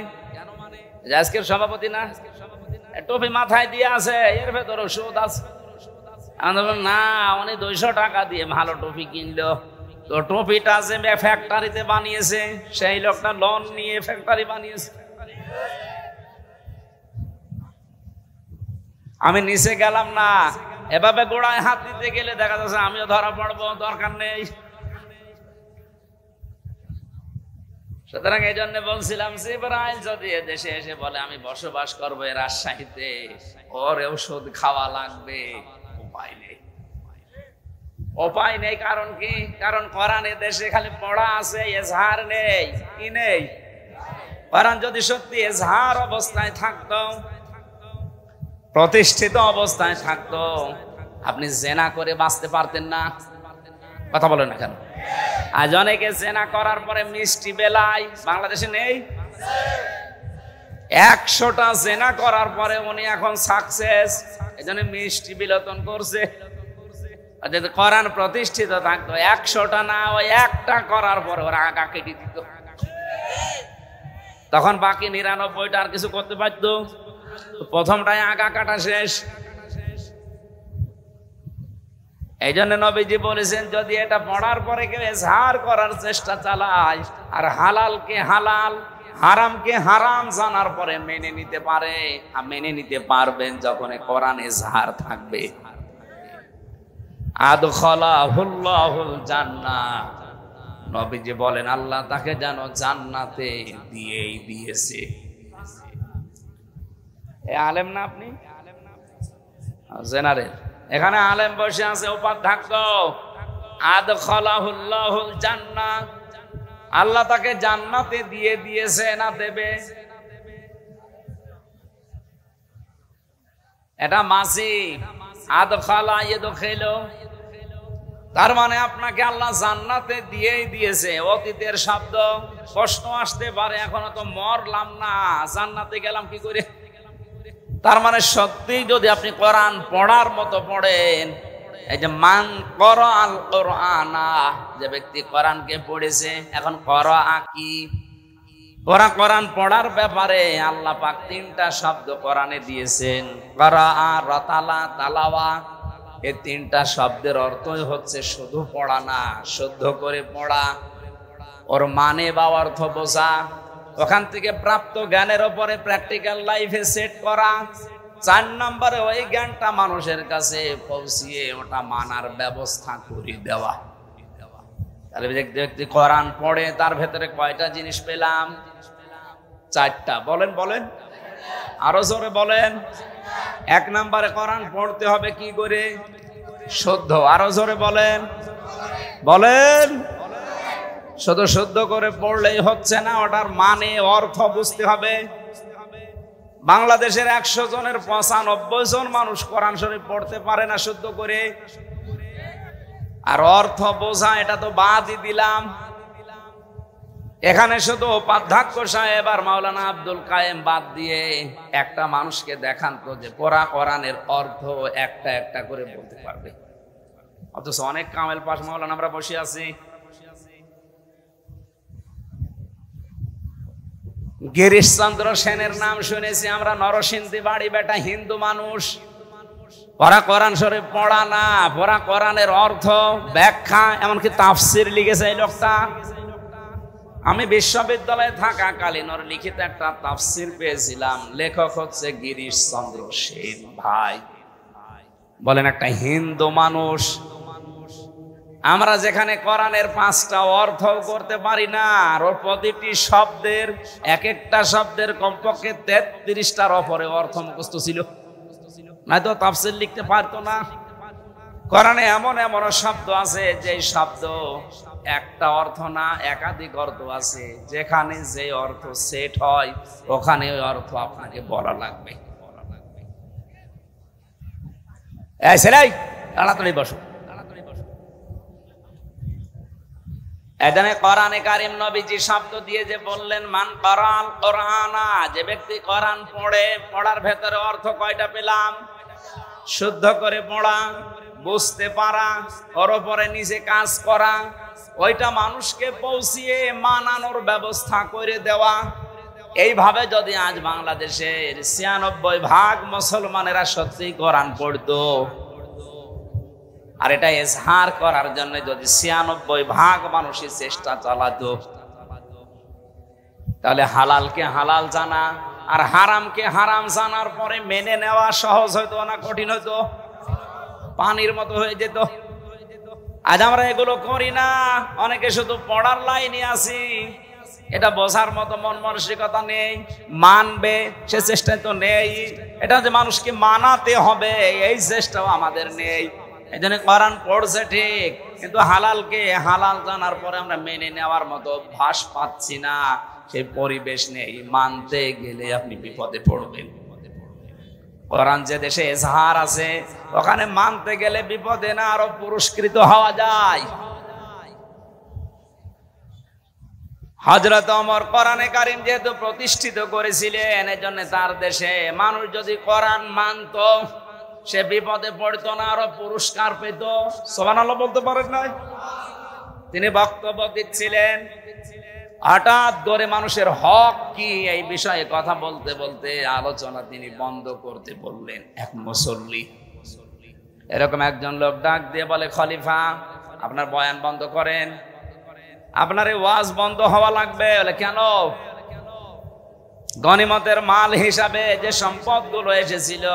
আজকের সভাপতি না টুপি মাথায় দিয়ে আছে, এর ভেতরে সুদ আছে। না, উনি 200 টাকা দিয়ে ভালো টুপি কিনলো, তো টুপিটা যে ফ্যাক্টরিতে বানিয়েছে সেই লোকটা লোন নিয়ে ফ্যাক্টরি বানিয়েছে। আমি নিচে গেলাম না, এভাবে গোড়ায় হাত দিতে গেলে দেখা যাচ্ছে আমিও ধরা পড়বো, দরকার নেই। সুতরাং এই জন্য বলছিলাম, জিবরাইল যদি এদেশে এসে বলে আমি বসবাস করবো এই রাজশাহীতে, ওরেও সুদ খাওয়া লাগবে, উপায় নেই। উপায় নেই কারণ কি? কারণ কোরআনে দেশে খালি পড়া আছে, এজহার নেই। কি নেই? কোরআন যদি সত্যি এজহার অবস্থায় থাকতো, প্রতিষ্ঠিত অবস্থায় থাকতো, আপনি জেনা করে বাঁচতে পারতেন না। কথা বলেন না কেন? আজ অনেকে জেনা করার পরে মিষ্টি বেলায়, বাংলাদেশে নেই? 100টা জেনা করার পরে উনি এখন সাকসেস, এই জন্য মিষ্টি বিলোতন করছে। যদি কোরআন প্রতিষ্ঠিত থাকতো, 100টা না, ওই একটা করার পরে ওরা আগা কেটে দিত, তখন বাকি 99টা আর কিছু করতে পারত। প্রথমটাই আগা কাটা শেষ। এই জন্য নবীজি বলেছেন, যদি এটা পড়ার পরে কেউ এজহার করার চেষ্টা চালায় আর হালালকে হালাল হারামকে হারাম জানার পরে মেনে নিতে পারে, আর মেনে নিতে পারবেন যখন কোরআন এজহার থাকবে। আদখালাহুল্লাহুল জান্নাহ, নবীজি বলেন আল্লাহ তাকে যেন জান্নাতে দিয়েই দিয়েছে। এ আলেম না আপনি? জেনারেল। এখানে আলেম বসে আছে, উপাধ্যক্ষ। আদখালাহুল্লাহুল জান্নাহ, আল্লাহ তাকে জান্নাতে দিয়ে দিয়েছে না দেবে? এটা মাসি আদখালা ইয়াদখিলু, তার মানে আপনাকে আল্লাহ জান্নাতে দিয়েই দিয়েছে। অতীতের শব্দ। প্রশ্ন আসতে পারে, এখনো তো মরলাম না, জান্নাতে গেলাম কি করে? তার মানে সত্যি যদি আপনি কোরআন পড়ার মতো পড়েন, এই যে মান ক্বরাআল কুরআনা, যে ব্যক্তি কোরআনকে পড়েছে, এখন ক্বরাআ কি? কোরআন পড়ার ব্যাপারে আল্লাহ পাক 3টা শব্দ কোরআনে দিয়েছেন, ক্বরাআ, রাতালা, তালাওয়া। এই 3টা শব্দের অর্থই হচ্ছে শুধু পড়া না, শুদ্ধ করে পড়া, ওর মানে বা অর্থ বোঝা, ওখান থেকে প্রাপ্ত জ্ঞানের উপরে প্র্যাকটিক্যাল লাইফে সেট করা। 4 নম্বরে ওই জ্ঞানটা মানুষের কাছে পৌঁছিয়ে ওটা মানার ব্যবস্থা করে দেওয়া। তাহলে ব্যক্তি কোরআন পড়ে, তার ভেতরে কয়টা জিনিস পেলাম? 4টা। বলেন বলেন, আরো জোরে বলেন। 1 নম্বরে কোরআন পড়তে হবে কি করে? শুদ্ধ। আরো জোরে বলেন, বলেন। শুধু শুদ্ধ করে পড়লেই হচ্ছে না, ওটার মানে অর্থ বুঝতে হবে। বাংলাদেশের 100 জনের 95 জন মানুষ কোরআন শরীফ পড়তে পারে না শুদ্ধ করে। আর অর্থ বোঝা এটা তো বাদই দিলাম। এখানে শুধু উপাধ্যক্ষ সাহেব আর মাওলানা আব্দুল কায়েম বাদ দিয়ে একটা মানুষকে দেখান তো যে পড়া কোরআনের অর্থ একটা একটা করে বলতে পারবে। অথচ অনেক কামেল পাশ মাওলানা আমরা বসে আছি। গিরিশচন্দ্র সেনের নাম শুনেছি আমরা, নরসিংদী বাড়ি, বেটা হিন্দু মানুষ। পড়া কোরআন শরীফ পড়া না, পড়া কোরআনের অর্থ ব্যাখ্যা, এমনকি তাফসির লিখেছে এই লোকটা। আমি বিশ্ববিদ্যালয়ে থাকাকালীন ওর লিখিত একটা তাফসির পেয়েছিলাম, লেখক হচ্ছে গিরিশচন্দ্র সেন ভাই। বলেন, একটা হিন্দু মানুষ। আমরা যেখানে কোরআনের 5টা অর্থ করতে পারি না, আর ওর প্রতিটি শব্দের, এক একটা শব্দের কমপক্ষে 33টার উপরে অর্থ মুখস্থ ছিল, নয়তো তাফসীর লিখতে পারতো না। কোরআনে এমন এমন শব্দ আছে যে শব্দ একটা অর্থ না, একাধিক অর্থ আছে। যেখানে যে অর্থ সেট হয়, ওখানে ওই অর্থ আপনাকে বলা লাগবে। এই ছেলে, তাড়াতাড়ি বসো। এখানে কোরআনে কারীম নবীজি শব্দ দিয়ে যে বললেন মান করাল কোরআনা, যে ব্যক্তি কোরআন পড়ে, পড়ার ভেতরে অর্থ কয়টা পেলাম? শুদ্ধ করে পড়া, বুঝতে পারা, ওর উপরে নিজে কাজ করা, ওইটা মানুষকে পৌঁছিয়ে মানানোর ব্যবস্থা করে দেওয়া। এইভাবে যদি আজ বাংলাদেশের ৯৬% মুসলমানেরা সত্যি কোরআন পড়তো, আর এটা ইজহার করার জন্য যদি ৯৬% মানুষই চেষ্টা চালাতো, তাহলে হালালকে হালাল জানা আর হারামকে হারাম জানার পরে মেনে নেওয়া সহজ হইতো না কঠিন হইতো? পানির মতো হয়ে যেত। আজ আমরা এগুলো করি না, অনেকে শুধু পড়ার লাইনে আছি, এটা বোঝার মতো মন মানসিকতা নেই, মানবে সে চেষ্টা তো নেই, এটা যে মানুষকে মানাতে হবে এই চেষ্টাও আমাদের নেই। এই জন্য কোরআন পড়ছে ঠিক, কিন্তু হালালকে হালাল জানার পরে আমরা মেনে নেওয়ার মতো অভ্যাস পাচ্ছি না, সেই পরিবেশ নেই। মানতে গেলে আপনি বিপদে পড়বেন। কোরআন যে দেশে এজহার আছে, ওখানে মানতে গেলে বিপদে না আরো পুরস্কৃত হওয়া যায়। হযরত ওমর কোরআনে কারীম যেহেতু প্রতিষ্ঠিত করেছিলেন, এজন্য তার দেশে মানুষ যদি কোরআন মানত, সে বিপদে পড়তো না, আরো পুরস্কার পেত। সুবহানাল্লাহ বলতে পারেন নাই? তিনি বক্তব্য দিচ্ছিলেন, হঠাৎ ধরে মানুষের হক কি এই বিষয়ে কথা বলতে বলতে আলোচনা তিনি বন্ধ করতে বললেন। এক মুসল্লি এরকম একজন লোক ডাক দিয়ে বলে, খলিফা আপনার বয়ান বন্ধ করেন, আপনার এই ওয়াজ বন্ধ হওয়া লাগবে। বলে কেন? গনিমতের মাল হিসাবে যে সম্পদগুলো এসেছিল,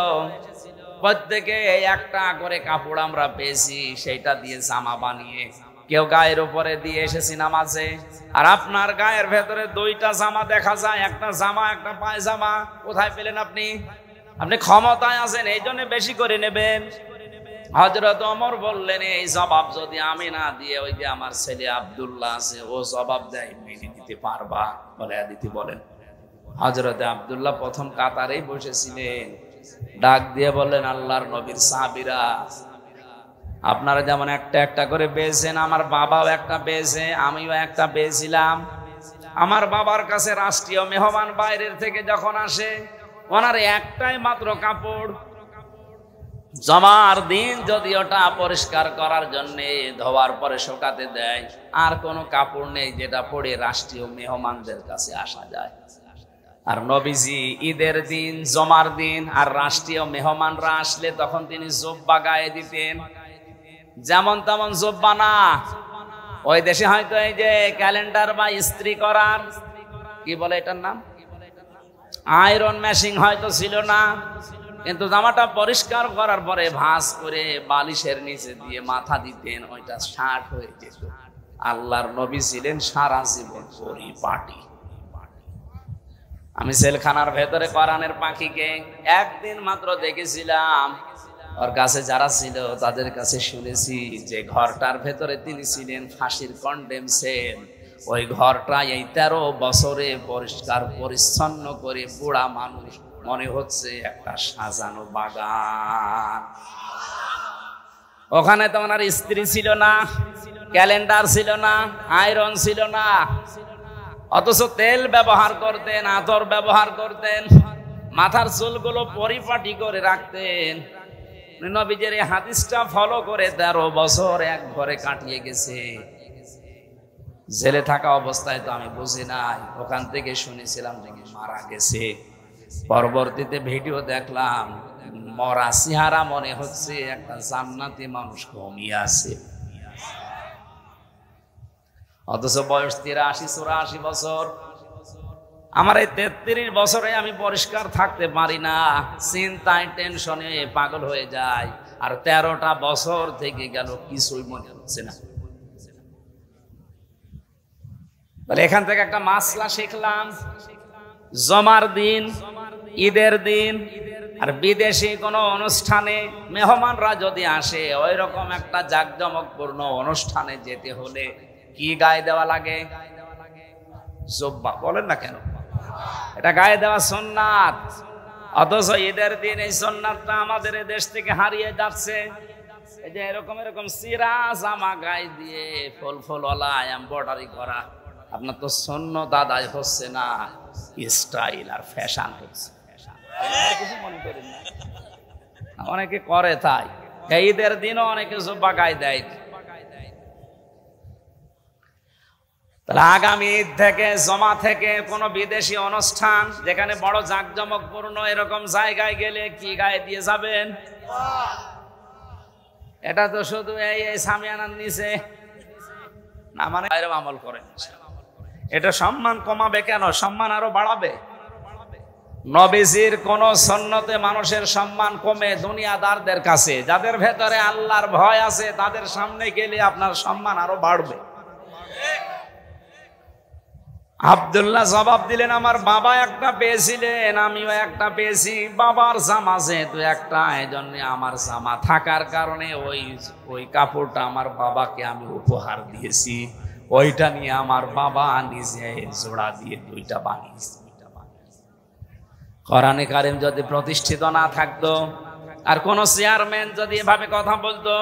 প্রত্যেকে একটা করে কাপড় আমরা পেয়েছি, সেইটা দিয়ে জামা বানিয়ে কেউ গায়ের উপরে দিয়ে এসেছি নামাজে, আর আপনার গায়ের ভেতরে 2টা জামা দেখা যায়, একটা জামা একটা পায়জামা। কোথায় পেলেন আপনি? আপনি ক্ষমতায় আছেন, এই জন্য বেশি করে নেবেন। হযরত ওমর বললেন, এই জবাব যদি আমি না দিয়ে ওই যে আমার ছেলে আব্দুল্লাহ আছে, ও জবাব দেয়, মেনে দিতে পারবা? বলে দিতে বলেন। হযরত আব্দুল্লাহ প্রথম কাতারেই বসেছিলেন, ডাক দিয়ে বললেন, আল্লাহর নবীর সাহাবীরা, আপনারা যেমন একটা একটা করে পেয়েছেন, আমার বাবাও একটা পেয়েছে, আমিও একটা পেয়েছিলাম। আমার বাবার কাছে রাষ্ট্রীয় মেহমান বাইরের থেকে যখন আসে, ওনার একটাই মাত্র কাপড়, জমার দিন যদি ওটা পরিষ্কার করার জন্য ধোয়ার পরে শুকাতে দেয়, আর কোনো কাপড় নেই যেটা পরে রাষ্ট্রীয় মেহমানদের কাছে আসা যায়। আর নবীজি ঈদের দিন, জমার দিন আর রাষ্ট্রীয় মেহমানরা আসলে তখন তিনি জুব্বা গায়ে দিতেন। যেমন তেমন জুব্বা না, ওই দেশে হয়তো এই যে ক্যালেন্ডার বা ইস্ত্রি করার কি বলে এটার নাম, আয়রন মেশিন হয়তো ছিল না, কিন্তু জামাটা পরিষ্কার করার পরে ভাঁজ করে বালিশের নিচে দিয়ে মাথা দিতেন, ওইটা শার্ট হয়ে যেত। আল্লাহর নবী ছিলেন সারা জীবন পরিপাটি। আমি সেলখানার ভেতরে কোরআনের পাখিকে একদিন মাত্র দেখেছিলাম, ওর কাছে যারা ছিল তাদের কাছে শুনেছি যে ঘরটার ভেতরে তিনি ছিলেন ফাঁসির কন্ডেম সেল, ওই ঘরটা এই 13 বছরে পরিষ্কার পরিচ্ছন্ন করে বুড়া মানুষ মনে হচ্ছে একটা সাজানো বাগান। ওখানে তো ওনার স্ত্রী ছিল না, ক্যালেন্ডার ছিল না, আয়রন ছিল না, অথচ তেল ব্যবহার করতেন, আতর ব্যবহার করতেন, মাথার চুলগুলো পরিপাটি করে রাখতেন। নবীজির এই হাদিসটা ফলো করে 13 বছর এক ঘরে কাটিয়ে গেছে। জেলে থাকা অবস্থায় তো আমি বুঝি নাই, ওখান থেকে শুনেছিলাম যে মারা গেছে। পরবর্তীতে ভিডিও দেখলাম, মরা চেহারা মনে হচ্ছে একটা জান্নাতি মানুষ ঘুমিয়ে আছে, অথচ বয়স 83-84 বছর। আমার এই 33 বছরে আমি পরিষ্কার থাকতে পারি না, চিন্তায় টেনশনে পাগল হয়ে যায়। আর 13টা বছর থেকে গেল, কিছুই মনে হচ্ছে না। এখান থেকে একটা মাসলা শিখলাম, জমার দিন, ঈদের দিন আর বিদেশি কোনো অনুষ্ঠানে মেহমানরা যদি আসে, ওই রকম একটা জাঁকজমকপূর্ণ অনুষ্ঠানে যেতে হলে কি গায়ে দেওয়া লাগে? জুব্বা। বলেন না কেন? এটা গায়ে দেওয়া সুন্নাত। অথচ ঈদের দিন এই সুন্নাতটা আমাদের দেশ থেকে হারিয়ে যাচ্ছে। এই যে এরকম এরকম সিরা জামা গায়ে দিয়ে ফুল ফুলওয়ালা এমব্রয়ডারি করা, আপনার তো সুন্নত আদায় হচ্ছে না, স্টাইল আর ফ্যাশন হচ্ছে। কিছু মনে করেন না, অনেকে করে তাই। ঈদের দিনও অনেকে জুব্বা গায়ে দেয়। তাহলে আগামী ঈদ থেকে, জমা থেকে কোন বিদেশি অনুষ্ঠান যেখানে বড় জাঁকজমকপূর্ণ এরকম জায়গায় গেলে কি গায়ে দিয়ে যাবেন? এটা তো শুধু এই সামিয়ানার নিচে না, মানে আমল করেন। এটা সম্মান কমাবে কেন? সম্মান আরো বাড়াবে। নবীজির কোন সুন্নতে মানুষের সম্মান কমে দুনিয়াদারদের কাছে। যাদের ভেতরে আল্লাহর ভয় আছে তাদের সামনে গেলে আপনার সম্মান আরো বাড়বে। আব্দুল্লাহ জবাব দিলেন, আমার বাবা একটা পেয়েছিলেন, আমিও একটা পেয়েছি। বাবার জামা যেহেতু একটা, এই জন্য আমার জামা থাকার কারণে ওই কাপড়টা আমার বাবাকে আমি উপহার দিয়েছি। ওইটা নিয়ে আমার বাবা নিজে জোড়া দিয়ে দুইটা বানিয়েছে। কোরআনে কারিম যদি প্রতিষ্ঠিত না থাকতো, আর কোন চেয়ারম্যান যদি এভাবে কথা বলতো,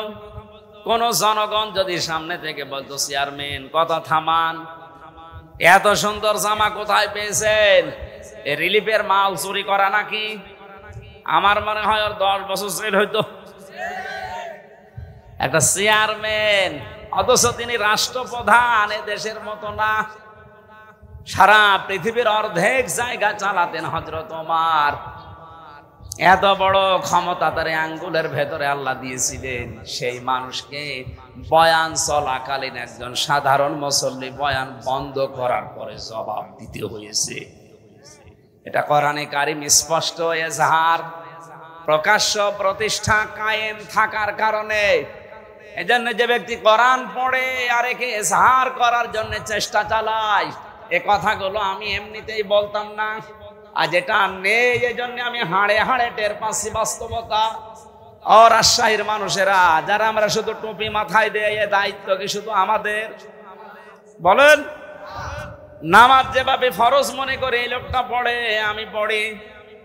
কোন জনগণ যদি সামনে থেকে বলতো, চেয়ারম্যান কথা থামান, এত সুন্দর জামা কোথায় পেয়েছেন? রিলিফের মাল চুরি করা নাকি? আমার মনে হয় ওর 10 বছর জেল হইতো। একটা চেয়ারম্যান, অথচ তিনি রাষ্ট্রপ্রধান, এ দেশের মতো না, সারা পৃথিবীর অর্ধেক জায়গা চালাতেন হযরত ওমর। এত বড় ক্ষমতা তার আঙ্গুলের ভেতরে আল্লাহ দিয়েছিলেন। সেই মানুষকে বয়ান চলাকালীন একজন সাধারণ মুসল্লি বয়ান বন্ধ করার পরে জবাব দিতে হয়েছে। এটা কোরআনে কারিম স্পষ্ট এজাহার, প্রকাশ্য প্রতিষ্ঠা কায়েম থাকার কারণে। এজন্য যে ব্যক্তি কোরআন পড়ে আর একে এজাহার করার জন্য চেষ্টা চালায়, এ কথাগুলো আমি এমনিতেই বলতাম না, আর যেটা নেই এই জন্য আমি হাড়ে হাড়ে টের পাচ্ছি বাস্তবতা। ও রাজশাহীর মানুষেরা, যারা আমরা শুধু টুপি মাথায় দেয়, এ দায়িত্ব কি শুধু আমাদের? বলেন, নামাজ যেভাবে ফরজ মনে করে এই লোকটা পড়ে, আমি পড়ি,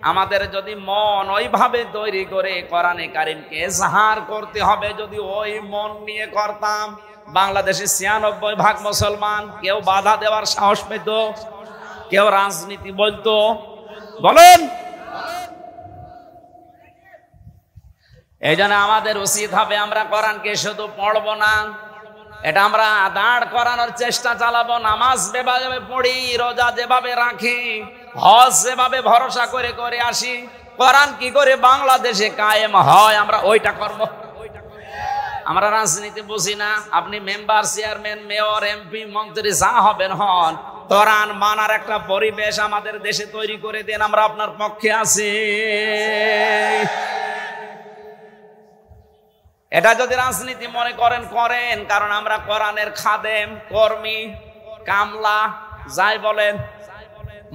আমাদের যদি মন ওইভাবে তৈরি করে কোরআনে কারিমকে এজাহার করতে হবে, যদি ওই মন নিয়ে করতাম, বাংলাদেশে ৯৬% মুসলমান, কেউ বাধা দেওয়ার সাহস পেত, কেউ রাজনীতি বলতো? বলেন। এই জন্য আমাদের উচিত হবে, আমরা কোরআনকে শুধু পড়বো না, এটা আমরা দাঁড় করানোর চেষ্টা চালাবো। নামাজ যেভাবে পড়ি, রোজা যেভাবে রাখি, হজ যেভাবে ভরসা করে করে আসি, কোরআন কি করে বাংলাদেশে কায়েম হয় আমরা ওইটা করব। আমরা রাজনীতি বুঝি না। আপনি মেম্বার, চেয়ারম্যান, মেয়র, এমপি, মন্ত্রী যা হবেন হন, কোরআন মানার একটা পরিবেশ আমাদের দেশে তৈরি করে দেন, আমরা আপনার পক্ষে আছি। এটা যদি রাজনীতি মনে করেন, করেন, কারণ আমরা কোরআনের খাদেম, কর্মী, কামলা, যাই বলেন,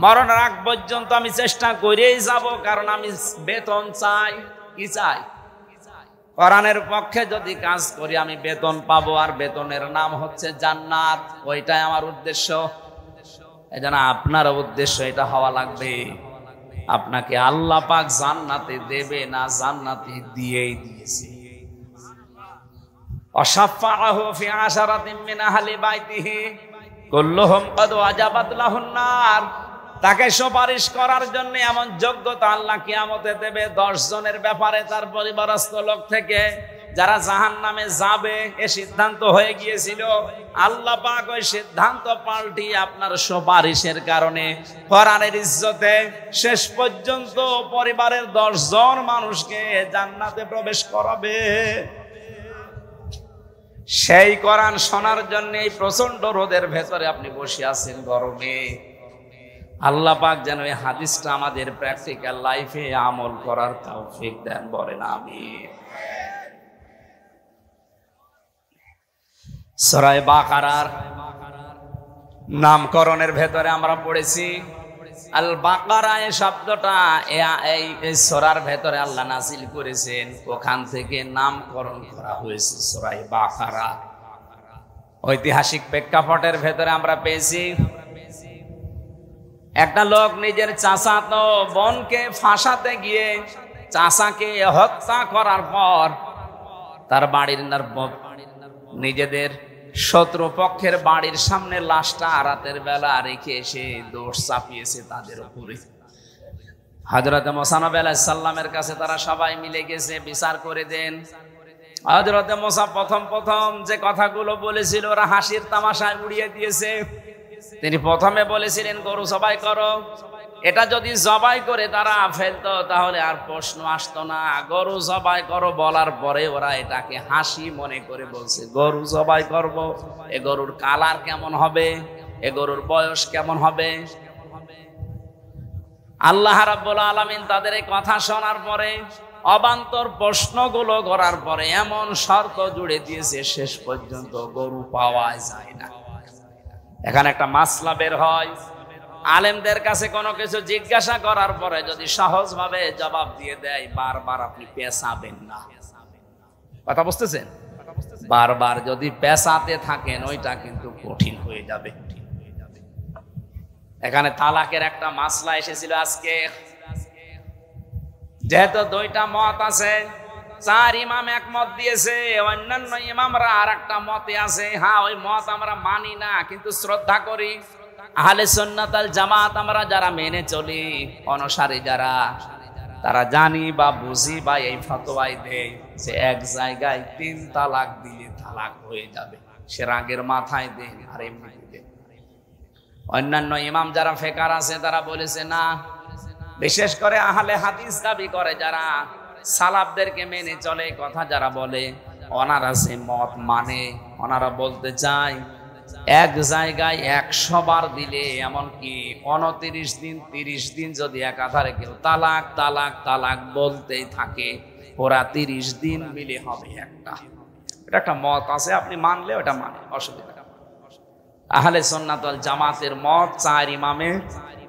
মরণের আগ পর্যন্ত আমি চেষ্টা করেই যাব, কারণ আমি বেতন চাই। কি চাই? কোরআনের পক্ষে যদি কাজ করি আমি বেতন পাবো, আর বেতনের নাম হচ্ছে জান্নাত। ওইটাই আমার উদ্দেশ্য। এজন্য আপনার উদ্দেশ্য এটা হওয়া লাগবে, আপনাকে আল্লাহ পাক জান্নাতে দেবে না, জান্নাতে দিয়েই দিয়েছে। অশাফাআহু ফি আশারাতিন মিন আহলি বাইতিহি কুল্লুহুম ক্বাদ ওয়াজাবাত লাহুন নার। তাকে সুপারিশ করার জন্য এমন যোগ্যতা আল্লাহ কিয়ামতে দেবে 10 জনের ব্যাপারে তার পরিবারস্থ লোক থেকে, যারা জাহান্নামে যাবে এ সিদ্ধান্ত হয়ে গিয়েছিল। আল্লাহ পাক ওই সিদ্ধান্ত পাল্টিয়ে আপনার সুপারিশের কারণে কোরআনের ইজ্জতে শেষ পর্যন্ত পরিবারের 10 জন মানুষকে জান্নাতে প্রবেশ করাবে। সেই কোরআন শোনার জন্য এই প্রচন্ড রোদের ভেতরে আপনি বসে আছেন গরমে। আল্লাহ পাক যেন এই হাদিসটা আমাদের প্র্যাকটিক্যাল লাইফে আমল করার তৌফিক দেন, বলেন আমিন। সূরা বাকারার নামকরণের ভেতরে আমরা পড়েছি আল বাকারা। এই শব্দটা এই সূরার ভেতরে আল্লাহ নাযিল করেছেন, ওখান থেকে নামকরণ করা হয়েছে সূরা বাকারা। ঐতিহাসিক প্রেক্ষাপটের ভেতরে আমরা পেয়েছি, একটা লোক নিজের চাচাতো বোনকে ফাঁসাতে গিয়ে চাচাকে হত্যা করার পর তার বাড়ির নিজেদের শত্রুপক্ষের বাড়ির সামনে লাশটা রাতের বেলা রেখে এসে দোষ চাপিয়েছে তাদের উপরে। হযরত মুসা নবী আলাইহিস সালামের কাছে তারা সবাই মিলে গেছে, বিচার করে দেন। হযরত মুসা প্রথম যে কথাগুলো বলেছিল ওরা হাসির তামাশায় উড়িয়ে দিয়েছে। তিনি প্রথমে বলেছিলেন গরু জবাই করো, এটা যদি জবাই করে তারা ফেলতো তাহলে আর প্রশ্ন আসতো না। গরু জবাই করো বলার পরে ওরা এটাকে হাসি মনে করে বলছে গরু জবাই করব। এ গরুর কালার কেমন হবে, এ গরুর বয়স কেমন হবে। আল্লাহ রাব্বুল আলামিন তাদের এই কথা শোনার পরে, অবান্তর প্রশ্নগুলো করার পরে এমন শর্ত জুড়ে দিয়েছে শেষ পর্যন্ত গরু পাওয়া যায় না। এখানে একটা মাসলা বের হয়, আলেমদের কাছে কোনো কিছু জিজ্ঞাসা করার পরে যদি সহজভাবে জবাব দিয়ে দেয়, বারবার আপনি পেছাবেন না। কথা বুঝতেছেন? বারবার যদি পেছাতে থাকেন ওইটা কিন্তু কঠিন হয়ে যাবে। এখানে তালাকের একটা মাসলা এসেছিল আজকে। যেহেতু দুইটা মত আছে, 4 ইমাম এক মত দিয়েছে, অন্যান্য ইমামরা আর একটা মতে আছে। হ্যাঁ, ওই মত আমরা মানি না কিন্তু শ্রদ্ধা করি। আহলে সুন্নাত আল জামাত আমরা যারা মেনে চলি, অনুসারী যারা, তারা জানি বা বুঝি বা এই ফতোয়াই দেয় যে এক জায়গায় 3 তালাক দিলে তালাক হয়ে যাবে, সে রাগের মাথায় দেন আর এমনি দেন। অন্যান্য ইমাম যারা ফেকার আছে তারা বলেছে না, বিশেষ করে আহলে হাদিস দাবি করে যারা, সালাফদেরকে মেনে চলে কথা যারা বলে, ওনারা সে মত মানে। ওনারা বলতে চায় এক জায়গায় 100 বার দিলে, এমনকি 29 দিন 30 দিন যদি একাধারে কেউ তালাক তালাক তালাক বলতেই থাকে, ওরা 30 দিন মিলে হবে একটা। এটা একটা মত আছে, আপনি মানলে ওটা মানে অসুবিধা। আহলে সুন্নাত ওয়াল জামাতের মত 4 ইমামের,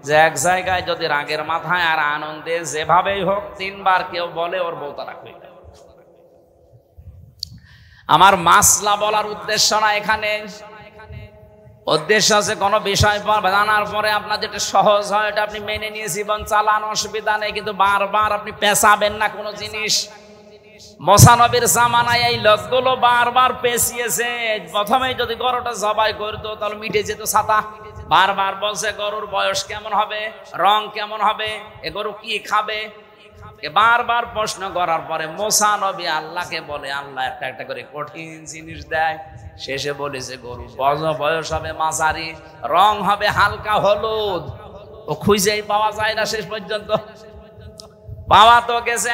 যে এক জায়গায় যদি রাগের মাথায় আর আনন্দে যেভাবেই হোক 3 বার কেউ বলে, ওর বউ তালাক হয়ে যাবে। আমার মাসলা বলার উদ্দেশ্য না এখানে, উদ্দেশ্য আছে কোনো বিষয় জানার পরে আপনার যেটা সহজ হয় এটা আপনি মেনে নিয়ে জীবন চালান, অসুবিধা নেই, কিন্তু বারবার আপনি পেছাবেন না কোনো জিনিস। মুসা নবীর জামানায় এই লোকগুলো বারবার পেছিয়েছে। প্রথমেই যদি গরুটা জবাই করতো তাহলে মিটে যেত ছাতা। বারবার বলছে গরুর বয়স কেমন হবে, রং কেমন হবে, এ গরু কি খাবে। বারবার প্রশ্ন করার পরে মুসা নবী আল্লাহকে বলে, আল্লাহ একটা একটা করে কঠিন জিনিস দেয়। শেষে বলেছে গরু বয়স হবে মাঝারি, রং হবে হালকা হলুদ। ও খুঁজেই পাওয়া যায় না শেষ পর্যন্ত। পাওয়া তো গেছে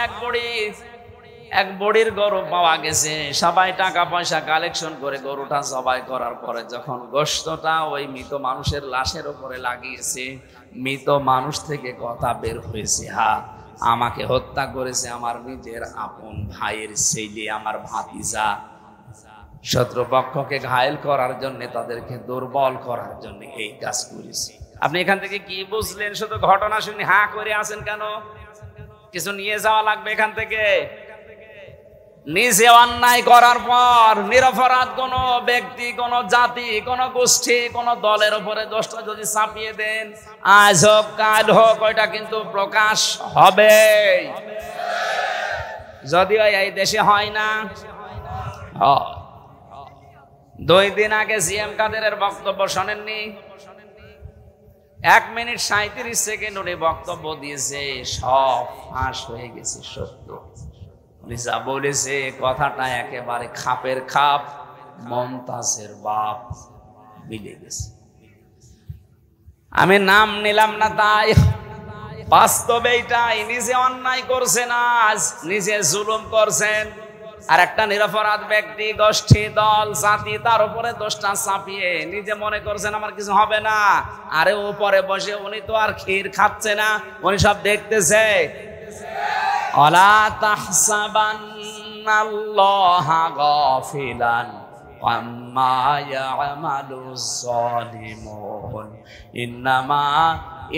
এক বুড়ির গরু পাওয়া গেছে। সবাই টাকা পয়সা কালেকশন করে গরুটা জবাই করার পরে যখন গোশতটা ওই মৃত মানুষের লাশের উপরে লাগিয়েছে, মৃত মানুষ থেকে কথা বের হয়েছে, হ্যাঁ আমাকে হত্যা করেছে আমার নিজের আপন ভাইয়ের ছেলে, আমার ভাতিজা। শত্রুপক্ষকে ঘায়েল করার জন্য, তাদেরকে দুর্বল করার জন্য এই কাজ করেছে। আপনি এখান থেকে কি বুঝলেন? শুধু ঘটনা শুনে হা করে আছেন কেন? কিছু নিয়ে যাওয়া লাগবে এখান থেকে। নিজে অন্যায় করার পর নিরপরাধ কোন ব্যক্তি, কোন জাতি, কোন গোষ্ঠী, কোন দলের উপরে দোষটা যদি চাপিয়ে দেন, আজ হোক কাল হোক, ওইটা কিন্তু প্রকাশ হবে। যদিও এই দেশে হয় না। 2 দিন আগে জিএম কাদেরের বক্তব্য শোনেননি? 1 মিনিট 37 সেকেন্ড উনি বক্তব্য দিয়েছে, সব ফাঁস হয়ে গেছে সত্য। উনি যা বলেছে কথাটা একেবারে খাপের খাপ, মমতাজের বাপ মিলে গেছে। আমি নাম নিলাম না তাই, বাস্তবে এইটাই। নিজে অন্যায় করছেন, আজ নিজে জুলুম করছেন, আর একটা নিরপরাধ ব্যক্তি, গোষ্ঠী, দল, জাতি তার উপরে দোষটা চাপিয়ে নিজে মনে করছেন আমার কিছু হবে না। আরে উপরে বসে উনি তো আর ক্ষীর খাচ্ছে না, উনি সব দেখতেছে। অলা তাহসাবান্নাল্লাহা গাফিলান আম্মা ইয়ামালুজ যালিমুন ইন্নামা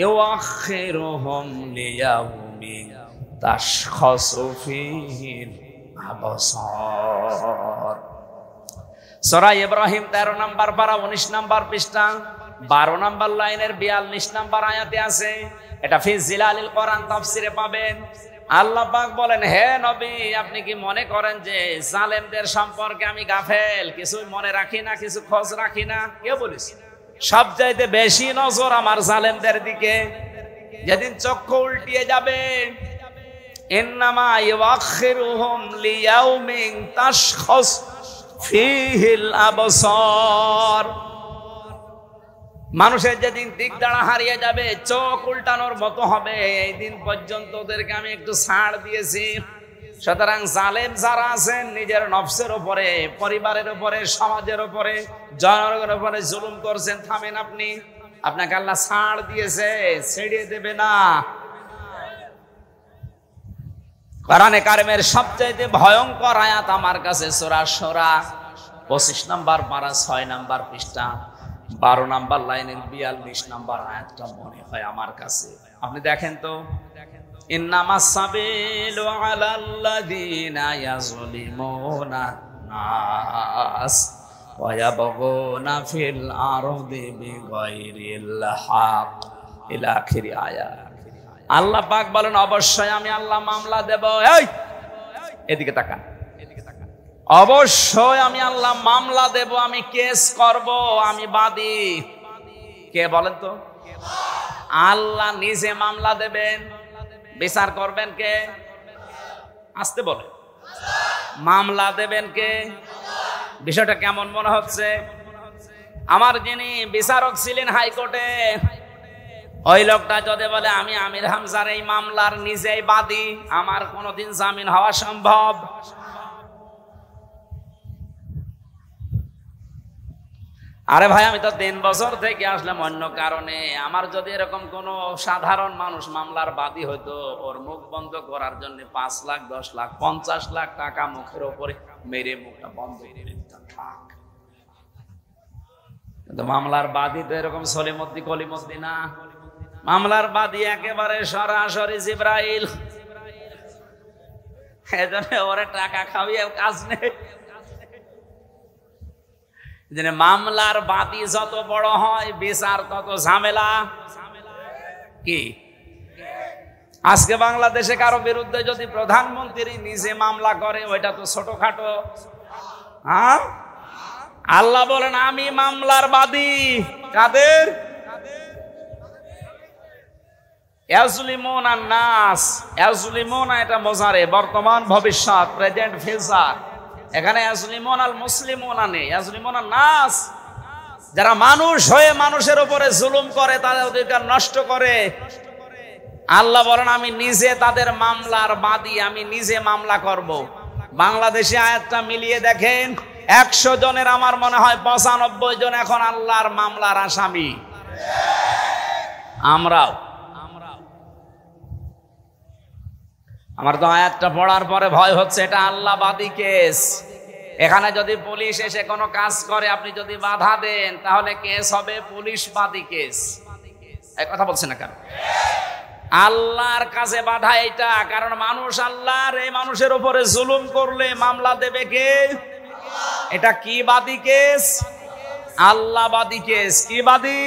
ইউআখিরুহুম লিয়াউমিন তাশখাসু ফীহিল আবসার। সূরা ইব্রাহিম 13 নম্বর পারা 19 নম্বর পৃষ্ঠা। 12 নম্বর লাইনের 42 নম্বর আয়াতে আছে। এটা ফি জিলালিল কোরআন তাফসিরে পাবেন। আল্লাহ পাক বলেন, হে নবী, আপনি কি মনে করেন যে জালেমদের সম্পর্কে আমি গাফেল, কিছুই মনে রাখি না, কিছু খোঁজ রাখি না? কে বলিস? সবচাইতে বেশি নজর আমার জালেমদের দিকে। যেদিন চক্ষু উল্টিয়ে যাবে, ইন্নামা ইউআখিরুহুম লিয়াউমিন তাশখাস ফীহিল আবসার। মানুষের যেদিন দিক দাঁড়া হারিয়ে যাবে, চোখ উল্টানোর মতো হবে, এই দিন পর্যন্ত ওদেরকে আমি একটু ছাড় দিয়েছি। সুতরাং জালেম যারা আছেন, নিজের নফসের উপরে, পরিবারের উপরে, সমাজের উপরে, জনগণের উপরে জুলুম করছেন, থামেন আপনি। আপনাকে আল্লাহ ছাড় দিয়েছে, ছেড়ে দেবে না। কোরআনে কারিমের সবচাইতে ভয়ঙ্কর আয়াত আমার কাছে সূরা শুরা 25 নম্বর পারা 6 নম্বর পৃষ্ঠা 12 নম্বর লাইনের 42 নম্বর আয়াতটা মনে হয় আমার কাছে। আপনি দেখেন তো, ইন্নামাস সাবিলু আলাল্লাযিনা ইয়াযলিমুনা নাস ওয়া ইয়াবগুনা ফিল আরদি বিগাইরিল হক ইলা আখির আয়াত। আল্লাহ পাক বলেন, অবশ্যই আমি আল্লাহ মামলা দেব। এই এদিকে তাকান, অবশ্যই আমি আল্লাহ মামলা দেব, আমি কেস করব, আমি বাদী। কে বলেন তো? আল্লাহ নিজে মামলা দেবেন, বিচার করবেন কে? আসতে বলে, মামলা দেবেন কে? বিষয়টা কেমন মনে হচ্ছে? আমার যিনি বিচারক ছিলেন হাইকোর্টে, ওই লোকটা যদি বলে আমি আমির হামজার এই মামলার নিজেই বাদী, আমার কোনোদিন জামিন হওয়া সম্ভব? আরে ভাই, আমি তো 3 বছর থেকে আসলাম অন্য কারণে। আমার যদি এরকম কোন সাধারণ মানুষ মামলার বাদী হইতো, ওর মুখ বন্ধ করার জন্য 5 লাখ, 10 লাখ, 50 লাখ টাকা মুখের উপরে মেরে মুখটা বন্ধ করে দিতাম। কিন্তু মামলার বাদী তো এরকম সলিমদ্দি কলিমদ্দি না। মামলার বাদী একেবারে সরাসরি জিবরাইল। এজন্য ওরে টাকা খাওয়িয়ে কাজ নেই। মামলার বাদী যত বড় হয়, বিচার তত ঝামেলা। কি আজকে বাংলাদেশে কারো বিরুদ্ধে যদি প্রধানমন্ত্রী নিজে মামলা করে, ওইটা তো ছোটখাটো। হ্যাঁ, আল্লাহ বলেন আমি মামলার বাদী। কাদের? ইয়াজলিমুনা নাস। ইয়াজলিমুনা এটা মুজারে, বর্তমান ভবিষ্যৎ, প্রেজেন্ট ফিউচার। এখানে ইয়াজলিমুন আল মুসলিমুনা নেই, ইয়াজলিমুন আন নাস। যারা মানুষ হয়ে মানুষের উপরে জুলুম করে, তাদের অধিকার নষ্ট করে, আল্লাহ বলেন আমি নিজে তাদের মামলার বাদী, আমি নিজে মামলা করব। বাংলাদেশে আয়াতটা মিলিয়ে দেখেন, 100 জনের আমার মনে হয় 95 জন এখন আল্লাহর মামলার আসামি। আমরাও। আমার তো আয়াতটা পড়ার পরে ভয় হচ্ছে, এটা আল্লাহ বাদী কেস। এখানে যদি পুলিশ এসে কোনো কাজ করে, আপনি যদি বাধা দেন, তাহলে কেস হবে পুলিশ বাদী কেস। এই কথা বলছে না কেন? আল্লাহর কাছে বাধা এটা, কারণ মানুষ আল্লাহর, এই মানুষের উপরে জুলুম করলে মামলা দেবে কে? এটা কি বাদী কেস? আল্লাহ বাদী কেস। কি বাদী?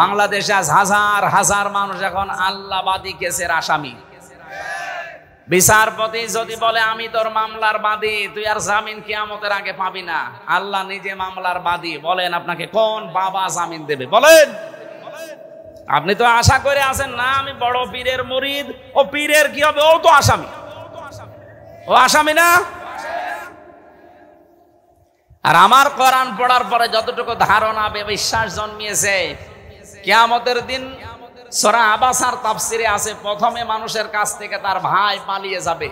বাংলাদেশে আজ হাজার হাজার মানুষ এখন আল্লাহ বাদী কেসের আসামি। বিচারপতি যদি বলে আমি তোর মামলার বাদী, তুই আর জামিন কিয়ামতের আগে পাবি না, আল্লাহ নিজে মামলার বাদী। বলেন আপনাকে কোন বাবা জামিন দেবে? বলেন। আপনি তো আশা করে আছেন না আমি বড় পীরের মুরিদ, ও পীরের কি হবে? ও তো আসামি। ও আসামি না? আর আমার কোরআন পড়ার পরে যতটুকু ধারণা, বিশ্বাস জন্মিয়েছে, কিয়ামতের দিন সূরা আবাসার তাফসিরে আছে, প্রথমে মানুষের কাছ থেকে তার ভাই পালিয়ে যাবে,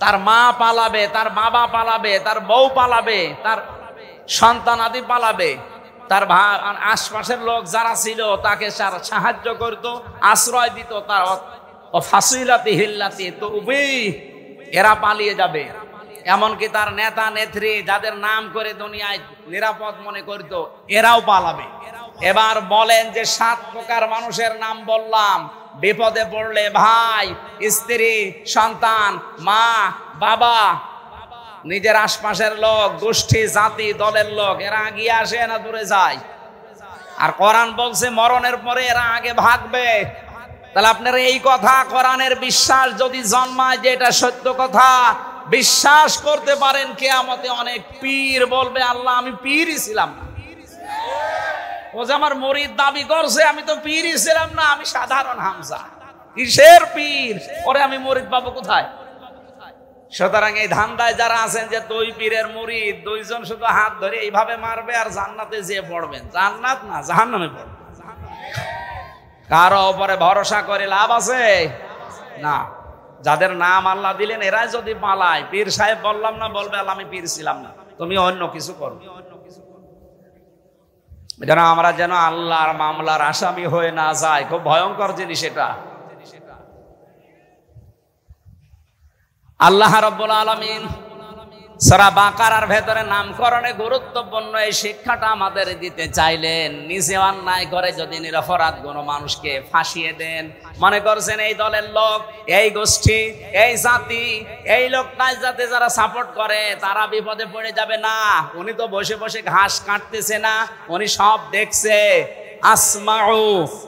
তার মা পালাবে, তার বাবা পালাবে, তার বউ পালাবে, তার সন্তান আদি পালাবে, তার আশপাশের লোক যারা ছিল তাকে সাহায্য করত, আশ্রয় দিত, তার ফাসিলাতি হিল্লাতি তো এরা পালিয়ে যাবে। এমনকি তার নেতা নেত্রী যাদের নাম করে দুনিয়ায় নিরাপদ মনে করত, এরাও পালাবে। এবার বলেন যে 7 প্রকার মানুষের নাম বললাম, বিপদে পড়লে ভাই, স্ত্রী, সন্তান, মা, বাবা, নিজের আশপাশের লোক, গোষ্ঠী, জাতি, দলের লোক, এরা এগিয়ে আসে না দূরে যায়? আর কোরআন বলছে মরণের পরে এরা আগে ভাগবে। তাহলে আপনার এই কথা, কোরআনের বিশ্বাস যদি জন্মায় যে এটা সত্য কথা, বিশ্বাস করতে পারেন কিয়ামতে অনেক পীর বলবে আল্লাহ আমি পীরই ছিলাম না। ও যে আমার মুরিদ দাবি করছে, আমি তো পীরই ছিলাম না, আমি সাধারণ হামজা। কিসের পীর? ওরে আমি মুরিদ পাবো কোথায়? সুতরাং এই ধান্দায় যারা আছেন যে দুই পীরের মুরিদ, দুইজন শুধু হাত ধরে এইভাবে মারবে আর জান্নাতে যেয়ে পড়বেন, জান্নাত না জাহান্নামে পড়বেন। কারো উপরে ভরসা করে লাভ আছে না। যাদের নাম আল্লাহ দিলেন এরাই যদি পালায়, পীর সাহেব বললাম না, বলবে আল্লাহ আমি পীর ছিলাম না, তুমি অন্য কিছু করো। যেন আমরা যেন আল্লাহর মামলার আসামি হয়ে না যায়, খুব ভয়ঙ্কর জিনিস এটা। আল্লাহ রাব্বুল আলামিন সূরা বাকারার ভেতরে নামকরণে গুরুত্বপূর্ণ এই শিক্ষাটা আমাদের দিতে চাইলেন। নিজে অন্যায় করে যদি নিরপরাধ কোনো মানুষকে ফাঁসিয়ে দেন, মনে করছেন এই দলের লোক, এই গোষ্ঠী, এই জাতি, এই লোকটাই যাতে যারা সাপোর্ট করে তারা বিপদে পড়ে যাবে না। উনি তো বসে বসে ঘাস কাটতেছে না, উনি সব দেখছে। আসমাউ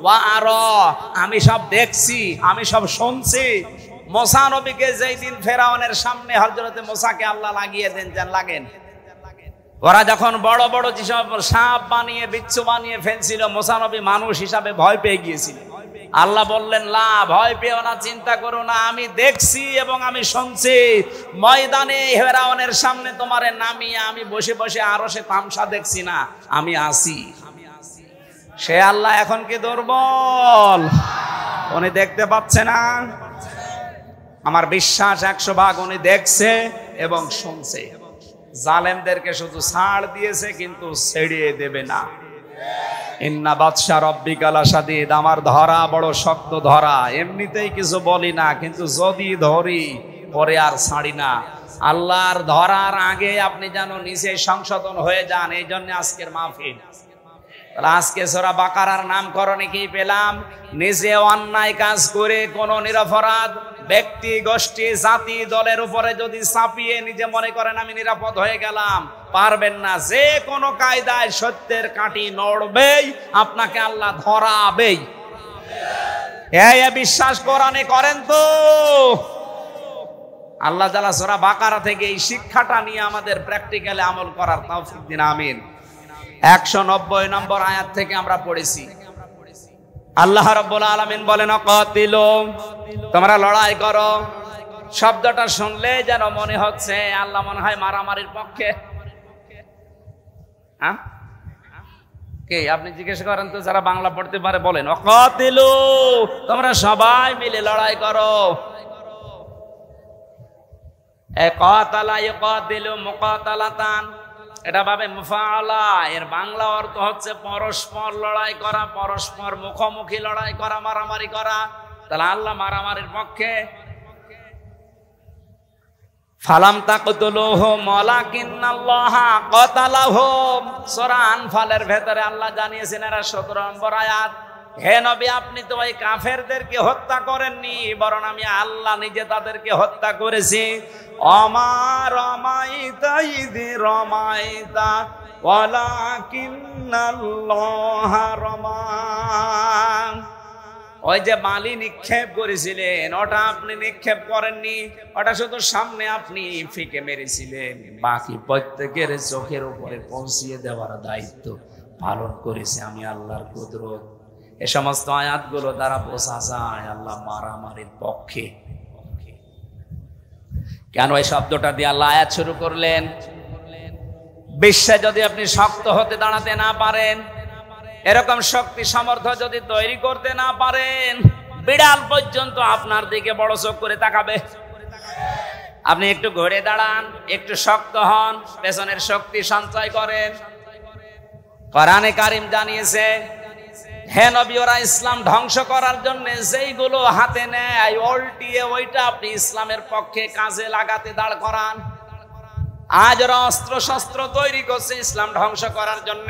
ওয়া আরা, আমি সব দেখছি, আমি সব শুনছি। মুসা নবীকে যেই দিন ফেরাউনের সামনে হযরতে মুসাকে আল্লাহ লাগিয়ে দেন, যেন লাগেন। ওরা যখন বড় বড় যেসব সাপ বানিয়ে বিচ্ছু বানিয়ে ফেলছিল, মুসা নবী মানুষ হিসাবে ভয় পেয়ে গিয়েছিল। আল্লাহ বললেন লা, ভয় পেও না, চিন্তা করো না, আমি দেখছি এবং আমি শুনছি। ময়দানে ফেরাউনের সামনে তোমারে নামিয়ে আমি বসে বসে আরশে তামসা দেখছি না, আমি আসি। সে আল্লাহ এখন কি দুর্বল? উনি দেখতে পাচ্ছে না? আমার বিশ্বাস 100 ভাগ উনি দেখছে এবং শুনছে। জালেমদেরকে শুধু ছাড় দিয়েছে, কিন্তু ছেড়িয়ে দেবে না। ইন্না বাদশা রব্বিকা লাশাদীদ, আমার ধরা বড় শক্ত ধরা। এমনিতেই কিছু বলি না, কিন্তু যদি ধরি পরে আর ছাড়ি না। আল্লাহর ধরার আগে আপনি যেন নিজে সংশোধন হয়ে যান, এই জন্য আজকের মাহফিল। আজকে সূরা বাকারার নামকরণে কি পেলাম? নিজে অন্যায় কাজ করে কোন নিরপরাধ ব্যক্তি, গোষ্ঠী, জাতি, দলের উপরে যদি চাপিয়ে নিজে মনে করেন আমি নিরাপদ হয়ে গেলাম, পারবেন না। যে কোনো কায়দায় সত্যের কাঁটি নড়বেই, আপনাকে আল্লাহ ধরাবেই। এই বিশ্বাস কোরআনে করেন তো? আল্লাহ তাআলা সূরা বাকারা থেকে এই শিক্ষাটা নিয়ে আমাদের প্র্যাকটিক্যালি আমল করার তৌফিক দিন, আমিন। 190 নম্বর আয়াত থেকে আমরা পড়েছি। আল্লাহ রাব্বুল আলামিন বলেন কাতিলু, তোমরা লড়াই করো। শব্দটা শুনলে যেন মনে হচ্ছে আল্লাহ মনে হয় মারামারির পক্ষে। হ্যাঁ, কে আপনি জিজ্ঞেস করেন তো, যারা বাংলা পড়তে পারে বলেন কাতিলু, তোমরা সবাই মিলে লড়াই করো। কাতালা ইয়াকাতিলু মুকাতালাতান, এটা ভাবে মুফাআলা, এর বাংলা অর্থ হচ্ছে পরস্পর লড়াই করা, পরস্পর মুখোমুখি লড়াই করা, মারামারি করা। তাহলে আল্লাহ মারামারির পক্ষে। ফালাম তাকতুলুহুম ওয়ালাকিন্নাল্লাহা কাতালাহুম, সূরা আনফালের ভেতরে আল্লাহ জানিয়েছেন, এরা 17 নম্বর আয়াত, হে নবী আপনি তো ওই কাফেরদেরকে হত্যা করেননি, বরং আমি আল্লাহ নিজে তাদেরকে হত্যা করেছি। ওমা রামাইতা ইয রামাইতা ওয়ালাকিন্নাল্লাহা রামা, ওই যে বালি নিক্ষেপ করেছিলেন ওটা আপনি নিক্ষেপ করেননি, ওটা শুধু সামনে আপনি ফিকে মেরেছিলেন, বাকি প্রত্যেকের চোখের উপরে পৌঁছিয়ে দেওয়ার দায়িত্ব পালন করেছে আমি আল্লাহর কুদরত। এ সমস্ত আয়াতগুলো দ্বারা বোঝা যায় আল্লাহ মারামারির পক্ষে। কেন এই শব্দটা দিয়ে আল্লাহ আয়াত শুরু করলেন? বিশ্বে যদি আপনি শক্ত হতে দাঁড়াতে না পারেন, এরকম শক্তি সামর্থ্য যদি তৈরি করতে না পারেন, বিড়াল পর্যন্ত আপনার দিকে বড় চোখ করে তাকাবে। আপনি একটু ঘুরে দাঁড়ান, একটু শক্ত হন, পেছনের শক্তি সঞ্চয় করেন। কোরআনে কারীম জানিয়েছে, হে নবী ওরা ইসলাম ধ্বংস করার জন্য যেইগুলো হাতে নেয় উল্টিয়ে ওইটা আপনি ইসলামের পক্ষে কাজে লাগাতে দাঁড় করান। আজ ওরা অস্ত্র শস্ত্র তৈরি করছে ইসলাম ধ্বংস করার জন্য,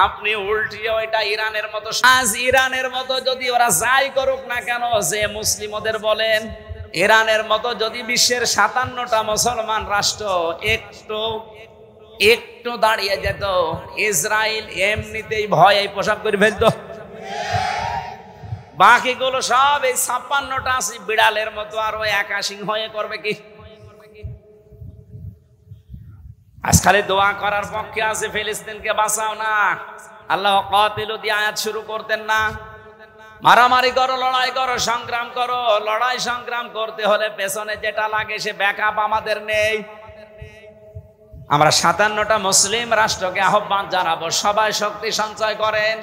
আপনি উল্টিয়ে ওইটা ইরানের মতো। আজ ইরানের মতো যদি ওরা যাই করুক না কেন, যে মুসলিম ওদের বলেন, ইরানের মতো যদি বিশ্বের 57টা মুসলমান রাষ্ট্র একটু একটু দাঁড়িয়ে যেত, ইসরায়েল এমনিতেই ভয় এই পোশাক করে ফেলতো। বাকিগুলো সব এই 56টা আছে বিড়ালের মতো, আর ওই একা সিংহ হয়ে করবে কি? আজ খালি দোয়া করার পক্ষে আছে ফিলিস্তিনকে বাঁচাও না। আল্লাহ কাতিলু দিয়ে আয়াত শুরু করতেন না? মারামারি করো, লড়াই করো, সংগ্রাম করো। লড়াই সংগ্রাম করতে হলে পেছনে যেটা লাগে সে ব্যাকআপ আমাদের নেই। আমরা 57টা মুসলিম রাষ্ট্রকে আহ্বান জানাবো, সবাই শক্তি সঞ্চয় করেন।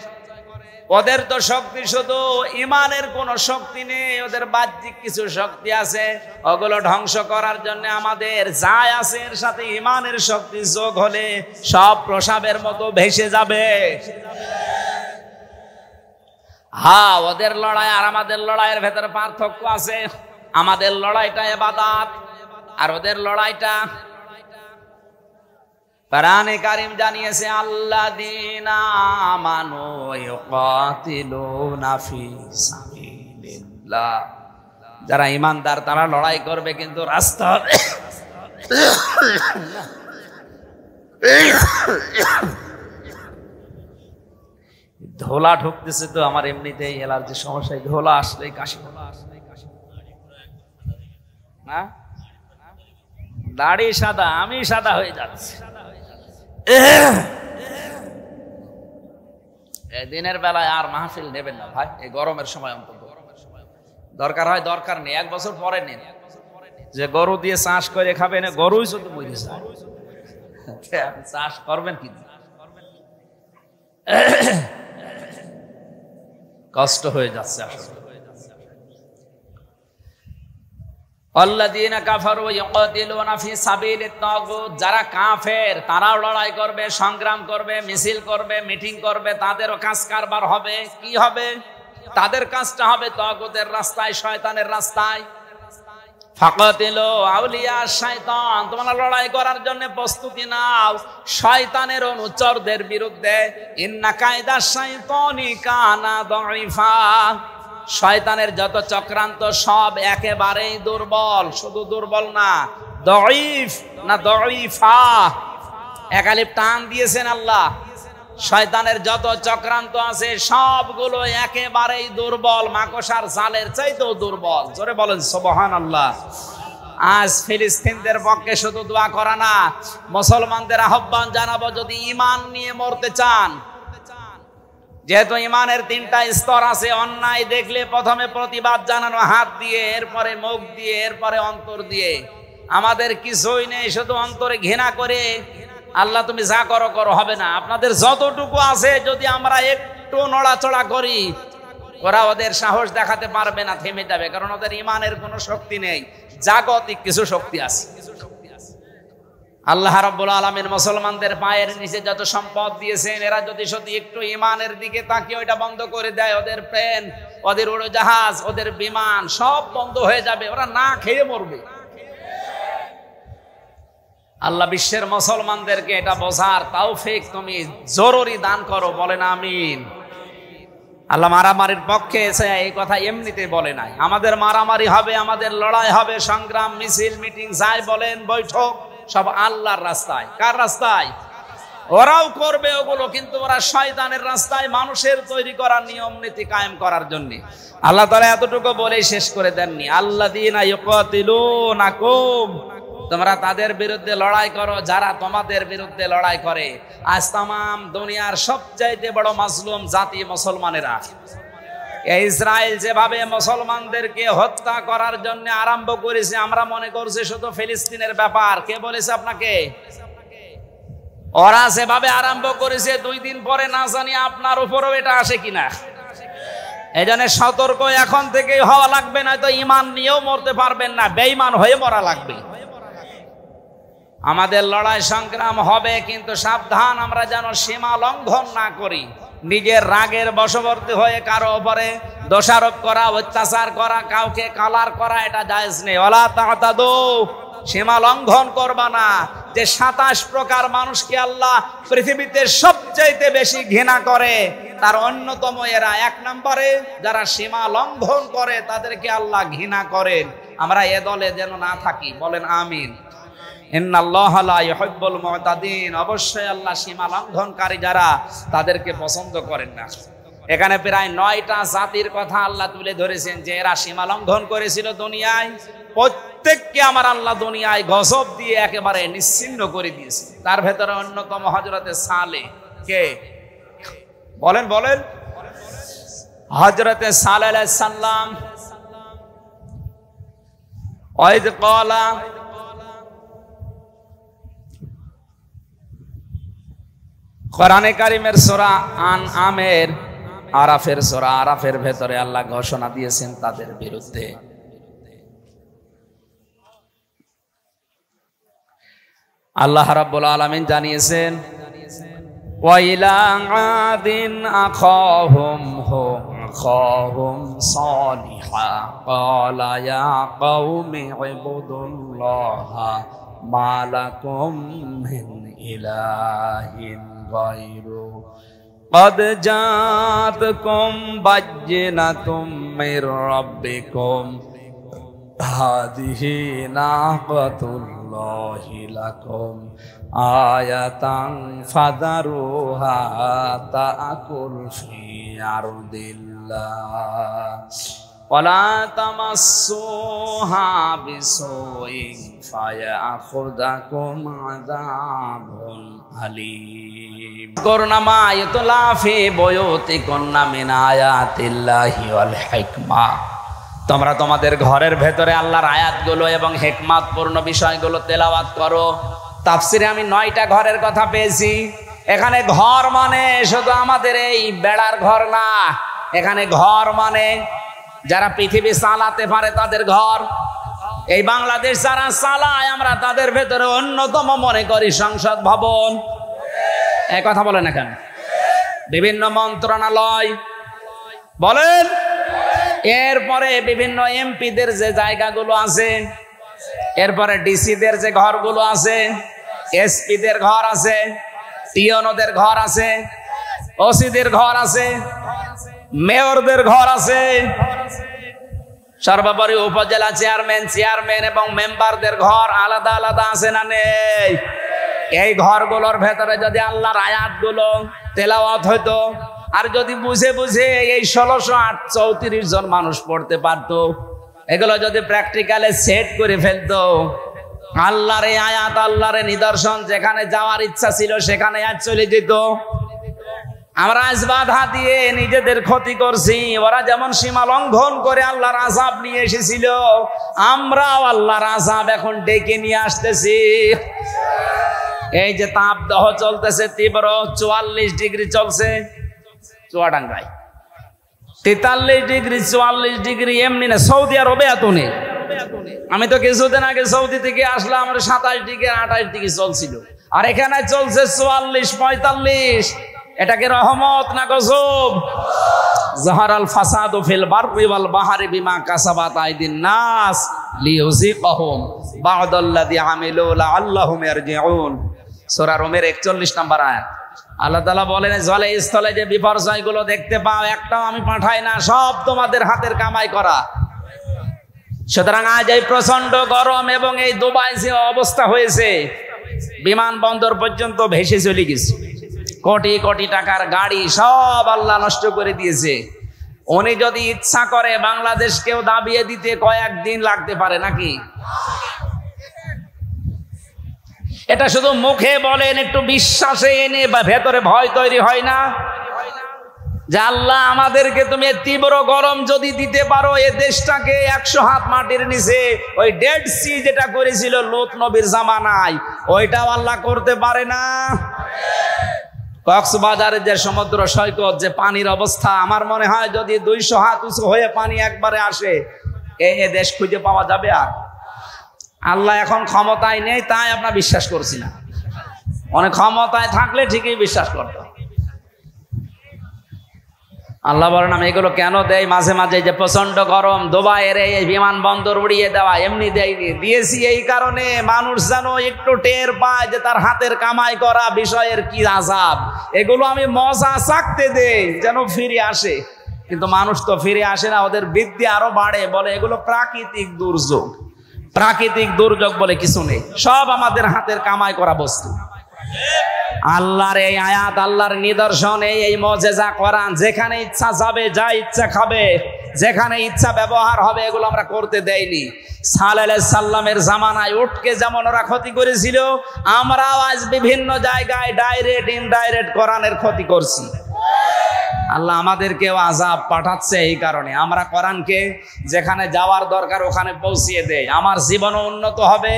ওদের তো শক্তি শুধু ইমানের কোনো শক্তি নেই, ওদের বাহ্যিক কিছু শক্তি আছে, ওগুলো ধ্বংস করার জন্য আমাদের যা আছে এর সাথে ইমানের শক্তি যোগ হলে সব প্রসাবের মতো ভেসে যাবে। হ্যাঁ, ওদের লড়াই আর আমাদের লড়াইয়ের ভেতরে পার্থক্য আছে। আমাদের লড়াইটা ইবাদত আর ওদের লড়াইটা, কোরআনে কারীম জানিয়েছে আল্লাযীনা আমানু ইউকাতিলুনা ফি সাবিলিল্লাহ, যারা ঈমানদার তারা লড়াই করবে কিন্তু রাস্তা ধোলা ঢুকতেছে তো আমার এমনিতেই অ্যালার্জি সমস্যা, ধোলা আসলেই কাশি না। দাড়ি সাদা, আমি সাদা হয়ে যাচ্ছি। দিনের বেলায় আর মাহফিল নেবেন না ভাই, এই গরমের সময় অন্তত। দরকার হয় দরকার নেই, 1 বছর পরে নেন। যে গরু দিয়ে চাষ করে খাবেন, গরুই শুধু মরে যায়, চাষ করবেন কি? কষ্ট হয়ে যাচ্ছে আসলে। আল্লাযীনা কাফারু ইউকাতিলুনা ফি সাবিলিত তাগুত, যারা কাফের তারাও লড়াই করবে, সংগ্রাম করবে, মিছিল করবে, মিটিং করবে, তাদেরও কাজ কারবার হবে। কি হবে? তাদের কাজটা হবে তাগুতের রাস্তায়, শয়তানের রাস্তায়। ফাকাতিলু আউলিয়া শাইতান, তোমরা লড়াই করার জন্য প্রস্তুতি নাও শয়তানের অনুচরদের বিরুদ্ধে। ইন্না কায়দা শাইতানি কানা দাঈফা, শয়তানের যত চক্রান্ত সব একেবারেই দুর্বল। শুধু দুর্বল না, দাঈফ না, দাঈফা, একালিপ টান দিয়েছেন আল্লাহ। শয়তানের যত চক্রান্ত আছে সবগুলো একেবারেই দুর্বল, মাকড়সার জালের চাইতেও দুর্বল। জোরে বলেন সুবহানাল্লাহ। আজ ফিলিস্তিনদের পক্ষে শুধু দোয়া করা না, মুসলমানদের আহ্বান জানাবো, যদি ঈমান নিয়ে মরতে চান, যেহেতু ঈমানের 3টা স্তর আছে, অন্যায় দেখলে প্রথমে প্রতিবাদ জানানো হাত দিয়ে, এরপরে মুখ দিয়ে, এরপরে অন্তর দিয়ে। আমাদের কিছুই নেই, শুধু অন্তরে ঘৃণা করে আল্লাহ তুমি যা করো করো, হবে না। আপনাদের যতটুকু আছে যদি আমরা একটু নড়াচড়া করি, ওরা ওদের সাহস দেখাতে পারবে না, থেমে যাবে, কারণ ওদের ঈমানের কোনো শক্তি নেই, জাগতিক কিছু শক্তি আছে। আল্লাহ রাব্বুল আলামিন মুসলমানদের পায়ের নিচে যত সম্পদ দিয়েছেন, এরা যদি সত্যি একটু ঈমানের দিকে তাকিয়ে ওইটা বন্ধ করে দেয়, ওদের প্লেন, ওদের উড়োজাহাজ, ওদের বিমান সব বন্ধ হয়ে যাবে, ওরা না খেয়ে মরবে। আল্লাহ বিশ্বের মুসলমানদেরকে এটা বোঝার তৌফিক তুমি জরুরি দান করো, বলেন আমিন। আল্লাহ মারামারির পক্ষে এসে এই কথা এমনিতে বলে নাই। আমাদের মারামারি হবে, আমাদের লড়াই হবে, সংগ্রাম, মিছিল, মিটিং যাই বলেন, বৈঠক, সব আল্লাহর রাস্তায়। কার রাস্তায়? ওরাও করবে ওগুলো, কিন্তু ওরা শয়তানের রাস্তায়, মানুষের তৈরি করা নিয়ম নীতি কায়েম করার জন্য। আল্লাহ তাআলা এতটুকু বলেই শেষ করে দেননি, আল্লাযীনা ইউকাতিলুনাকুম, তোমরা তাদের বিরুদ্ধে লড়াই করো যারা তোমাদের বিরুদ্ধে লড়াই করে। আজ তামাম দুনিয়ার সবচাইতে বড় মাজলুম জাতি মুসলমানেরা। ইসরায়েল যেভাবে মুসলমানদেরকে হত্যা করার জন্য আরম্ভ করেছে, আমরা মনে করছি শুধু ফিলিস্তিনের ব্যাপার। কে বলেছে আপনাকে? ওরা যেভাবে আরম্ভ করেছে, 2 দিন পরে না জানি আপনার উপরও এটা আসে কিনা। এই জন্য সতর্ক এখন থেকেই হওয়া লাগবে, না তো ঈমান নিয়েও মরতে পারবেন না, বেঈমান হয়ে মরা লাগবে। আমাদের লড়াই সংগ্রাম হবে, কিন্তু সাবধান আমরা যেন সীমা লঙ্ঘন না করি। নিজের রাগের বশবর্তী হয়ে কারো উপরে দোষারোপ করা, অত্যাচার করা, কাউকে কালার করা, এটা জায়েজ নেই। ওয়ালা তা'তাদু, সীমা লঙ্ঘন করবা না। যে 27 প্রকার মানুষকে আল্লাহ পৃথিবীতে সবচাইতে বেশি ঘৃণা করে, তার অন্যতম এরা। 1 নম্বরে যারা সীমা লঙ্ঘন করে তাদেরকে আল্লাহ ঘৃণা করেন। আমরা এ দলে যেন না থাকি, বলেন আমিন। ইন্নাল্লাহা লা ইউহিব্বুল মুতাদিন, অবশ্যই আল্লাহ সীমা লঙ্ঘনকারী যারা তাদেরকে পছন্দ করেন না। এখানে প্রায় 9টা জাতির কথা আল্লাহ তুলে ধরেছেন যে এরা সীমা লঙ্ঘন করেছিল দুনিয়ায়। প্রত্যেককে আমার আল্লাহ দুনিয়ায় গজব দিয়ে একেবারে নিশ্চিহ্ন করে দিয়েছে। তার ভেতরে অন্যতম হযরতে সালেহ। কে বলেন বলেন? হযরতে সালেহ আলাইহিস সালাম। ওয়াইদ ক্বালা, কোরআনে কারীমের সূরা আনআমের আরাফের সূরা আরাফের ভেতরে আল্লাহ ঘোষণা দিয়েছেন তাদের বিরুদ্ধে। আল্লাহ রাব্বুল আলামিন জানিয়েছেন, ওয়া ইলা আদিন আখাহুম সালিহা ক্বালা ইয়া কওমি ইবুদুল্লাহা মা লাকুম মিন ইলাহিন গায়রু قد جاءتكم بينة من ربكم هذه ناقة الله لكم آية فذروها تأكل في أرض الله ولا تمسوها بسوء فيأخذكم عذاب أليم اذكرن ما يتلى في بيوتكن من آيات الله والحكمة। তোমরা তোমাদের ঘরের ভেতরে আল্লাহর আয়াতগুলো এবং হিকমতপূর্ণ বিষয়গুলো তেলাওয়াত করো। তাফসিরে আমি 9টা ঘরের কথা পেয়েছি। এখানে ঘর মানে শুধু আমাদের এই বেড়ার ঘর না, এখানে ঘর মানে যারা পৃথিবী চালাতে পারে তাদের ঘর। এই বাংলাদেশ যারা চালায় আমরা তাদের ভেতরে অন্যতম মনে করি সংসদ ভবন। এই কথা বলেন এখানে বিভিন্ন মন্ত্রণালয় বলেন, এরপরে বিভিন্ন এমপিদের যে জায়গাগুলো আছে, এরপরে ডিসিদের যে ঘরগুলো আছে, এসপিদের ঘর আছে, টিওনোদের ঘর আছে, ওসিদের ঘর আছে, মেয়রদের ঘর আছে, সর্বোপরি উপজেলা চেয়ারম্যান এবং মেম্বারদের ঘর আলাদা আলাদা আছে না নেই? এই ঘরগুলোর ভেতরে যদি আল্লাহর আয়াতগুলো তেলাওয়াত হইতো, আর যদি বুঝে বুঝে এই 1634 জন মানুষ পড়তে পারতো, এগুলো যদি প্র্যাকটিক্যালে সেট করে ফেলতো, আল্লাহর এই আয়াত আল্লাহর নিদর্শন যেখানে যাওয়ার ইচ্ছা ছিল সেখানে আজ চলে যেত। আমরা আজ বাধা দিয়ে নিজেদের ক্ষতি করছি। ওরা যেমন সীমা লঙ্ঘন করে আল্লাহর আযাব নিয়ে এসেছিল, আমরাও আল্লাহর আযাব এখন ডেকে নিয়ে আসতেছি। এই যে তাপদাহ চলতেছে তীব্র, 44 ডিগ্রি চলছে চুয়াডাঙ্গায়, 43 ডিগ্রি 44 ডিগ্রি এমনি না, সৌদি আরবে এত নেই। আমি তো কিছুদিন আগে সৌদি থেকে আসলাম, আমার 27 ডিগ্রি 28 ডিগ্রি চলছিল, আর এখানে চলছে 44 45। এটা কি রহমত না গজব? যাহারাল ফাসাদু ফিল বাররি ওয়াল বাহরি বিমা কাসাবাত আইদিন নাস লিইউযিকাহুম বা'দাল্লাযী আমিলু লাআল্লাহুম ইয়ারজিউন। সূরা রুমের 41 নম্বর আয়াত। আল্লাহ তাআলা বলেন, জলে স্থলে যে বিপর্যয়গুলো দেখতে পাও একটাও আমি পাঠাই না, সব তোমাদের হাতের কামাই করা। সুতরাং আজ এই প্রচন্ড গরম এবং এই দুবাই যে অবস্থা হয়েছে, বিমানবন্দর পর্যন্ত ভেসে চলে গেছে, কোটি কোটি টাকার গাড়ি সব আল্লাহ নষ্ট করে দিয়েছে। উনি যদি ইচ্ছা করে বাংলাদেশকেও দাবিয়ে দিতে কয়েকদিন লাগতে পারে নাকি? এটা শুধু মুখে বলেন, একটু বিশ্বাসে এনে বা ভেতরে ভয় তৈরি হয় না যে আল্লাহ আমাদেরকে তুমি তীব্র গরম যদি দিতে পারো, এ দেশটাকে 100 হাত মাটির নিচে ওই ডেড সি যেটা করেছিল লূত নবীর জামানায়, ওইটাও আল্লাহ করতে পারে না? কক্সবাজারের যে সমুদ্র সৈকত, যে পানির অবস্থা, আমার মনে হয় যদি 200 হাত উঁচু হয়ে পানি একবারে আসে, এই দেশ খুঁজে পাওয়া যাবে? আর আল্লাহ এখন ক্ষমতায় নেই তাই আমরা বিশ্বাস করছি না, অনেক ক্ষমতায় থাকলে ঠিকই বিশ্বাস করত। আল্লাহ বলেন আমি এগুলো কেন দেই মাঝে মাঝে, যে প্রচন্ড গরম দুবাইয়ের এই বিমানবন্দর উড়িয়ে দেওয়া এমনি দেয়নি, দিয়েছি এই কারণে মানুষ যেন একটু টের পায় যে তার হাতের কামাই করা বিষয়ের কি আযাব। এগুলো আমি মজা চাকতে দেই যেন ফিরে আসে, কিন্তু মানুষ তো ফিরে আসে না, ওদের বৃদ্ধি আরো বাড়ে, বলে এগুলো প্রাকৃতিক দুর্যোগ। প্রাকৃতিক দুর্যোগ বলে কিছু নেই, সব আমাদের হাতের কামাই করা বস্তু। আল্লাহর এই আয়াত, আল্লাহর নিদর্শন, এই মুজিজা কোরআন, যেখানে ইচ্ছা যাবে, যা ইচ্ছা খাবে, যেখানে ইচ্ছা ব্যবহার হবে, এগুলো আমরা করতে দেইনি। সালেহ আলাইহিস সালামের জামানায় উটকে যেমন ওরা ক্ষতি করেছিল, আমরাও আজ বিভিন্ন জায়গায় ডাইরেক্ট ইনডাইরেক্ট কোরআনের ক্ষতি করছি। আল্লাহ আমাদেরকেও আযাব পাঠাচ্ছে এই কারণে। আমরা কোরআনকে যেখানে যাওয়ার দরকার ওখানে পৌঁছিয়ে দেই, আমার জীবনও উন্নত হবে,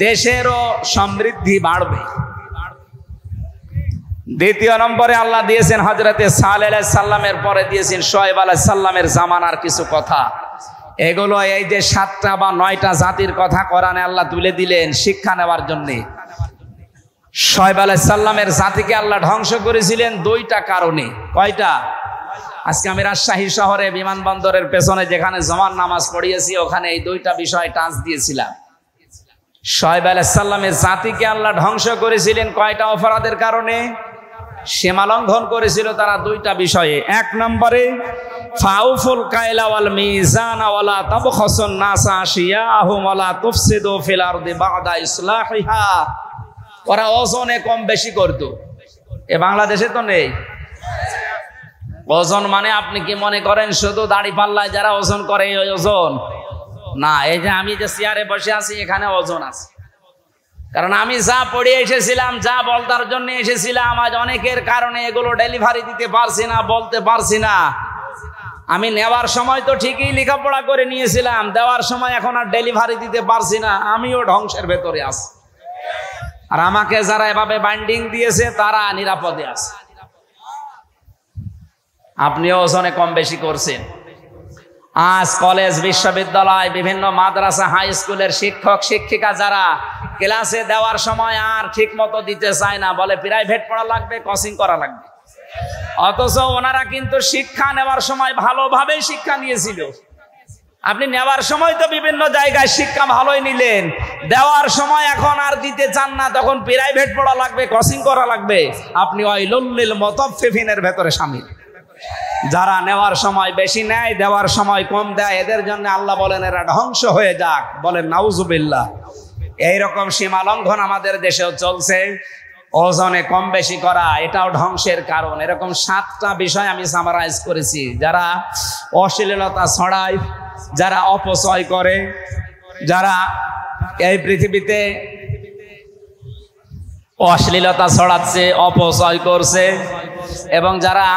দেশেরও সমৃদ্ধি বাড়বে। দ্বিতীয় নম্বরে আল্লাহ দিয়েছেন হযরতে সালেহ আলাইহিস সালামের পরে দিয়েছেন শুআয়ব আলাইহিস সালামের জামানার কিছু কথা। এগুলো এই যে 7টা বা 9টা জাতির কথা কোরআনে আল্লাহ তুলে দিলেন শিক্ষা নেওয়ার জন্য। শুআয়ব আলাইহিস সালামের জাতিকে আল্লাহ ধ্বংস করেছিলেন 2টা কারণে। কয়টা? আজকে আমি রাজশাহী শহরে বিমানবন্দরের পেছনে যেখানে জুমার নামাজ পড়িয়েছি, ওখানে এই 2টা বিষয় টাচ দিয়েছিলাম। শুআয়ব আলাইহিস সালামের জাতিকে আল্লাহ ধ্বংস করেছিলেন কয়টা অপরাধের কারণে? সীমা লঙ্ঘন করেছিল তারা 2টা বিষয়ে। 1 নম্বরে ফাউফুল কাইলা ওয়াল মিজান ওয়ালা তাবখাসুন নাসা আশিয়াহুম ওয়ালা তুফসিদু ফিল আরদি বা'দা ইসলাহিহা। ওরা ওজনে কম বেশি করত। এ বাংলাদেশে তো নেই। ওজন মানে আপনি কি মনে করেন শুধু দাড়ি পাল্লায় যারা ওজন করে এই ওজন? না, এই যে আমি যে চেয়ারে বসে আছি এখানে ওজন আছে। কারণ আমি যা পড়ে এসেছিলাম, যা বলতার জন্য এসেছিলাম, আজ অনেকের কারণে এগুলো ডেলিভারি দিতে পারছি না, বলতে পারছি না। আমি নেওয়ার সময় তো ঠিকই লেখাপড়া করে নিয়েছিলাম, দেওয়ার সময় এখন আর ডেলিভারি দিতে পারছি না। আমিও ধ্বংসের ভেতরে আছি, আর আমাকে যারা এভাবে বাইন্ডিং দিয়েছে তারা নিরাপদে আছে। আপনিও ওজনে কম বেশি করছেন। আজ কলেজ, বিশ্ববিদ্যালয়, বিভিন্ন মাদ্রাসা, হাই স্কুলের শিক্ষক শিক্ষিকা যারা ক্লাসে দেওয়ার সময় আর ঠিক মতো দিতে চায় না, বলে প্রাইভেট পড়া লাগবে, কোচিং করা লাগবে। অথচ ওনারা কিন্তু শিক্ষা নেওয়ার সময় ভালোভাবে শিক্ষা নিয়েছিল। আপনি নেওয়ার সময় তো বিভিন্ন জায়গায় শিক্ষা ভালোই নিলেন, দেওয়ার সময় এখন আর দিতে চান না, তখন প্রাইভেট পড়া লাগবে, কোচিং করা লাগবে। আপনি ওয়াইলুল লিল মুতাফফিফিনের ভেতরে শামিল। যারা নেওয়ার সময় বেশি নেয়, দেওয়ার সময় কম দেয়, এদের জন্য আল্লাহ বলেন এরা ধ্বংস হয়ে যাক। বলেন নাউজুবিল্লাহ। এইরকম সীমা লঙ্ঘন আমাদের দেশেও চলছে। ওজনে কম বেশি করা এটাও ধ্বংসের কারণ। এরকম 7টা বিষয় আমি সামারাইজ করেছি। যারা অশ্লীলতা ছড়ায়, যারা অপচয় করে, যারা এই পৃথিবীতে অশ্লীলতা ছড়াচ্ছে, অপচয় করছে, এবং যারা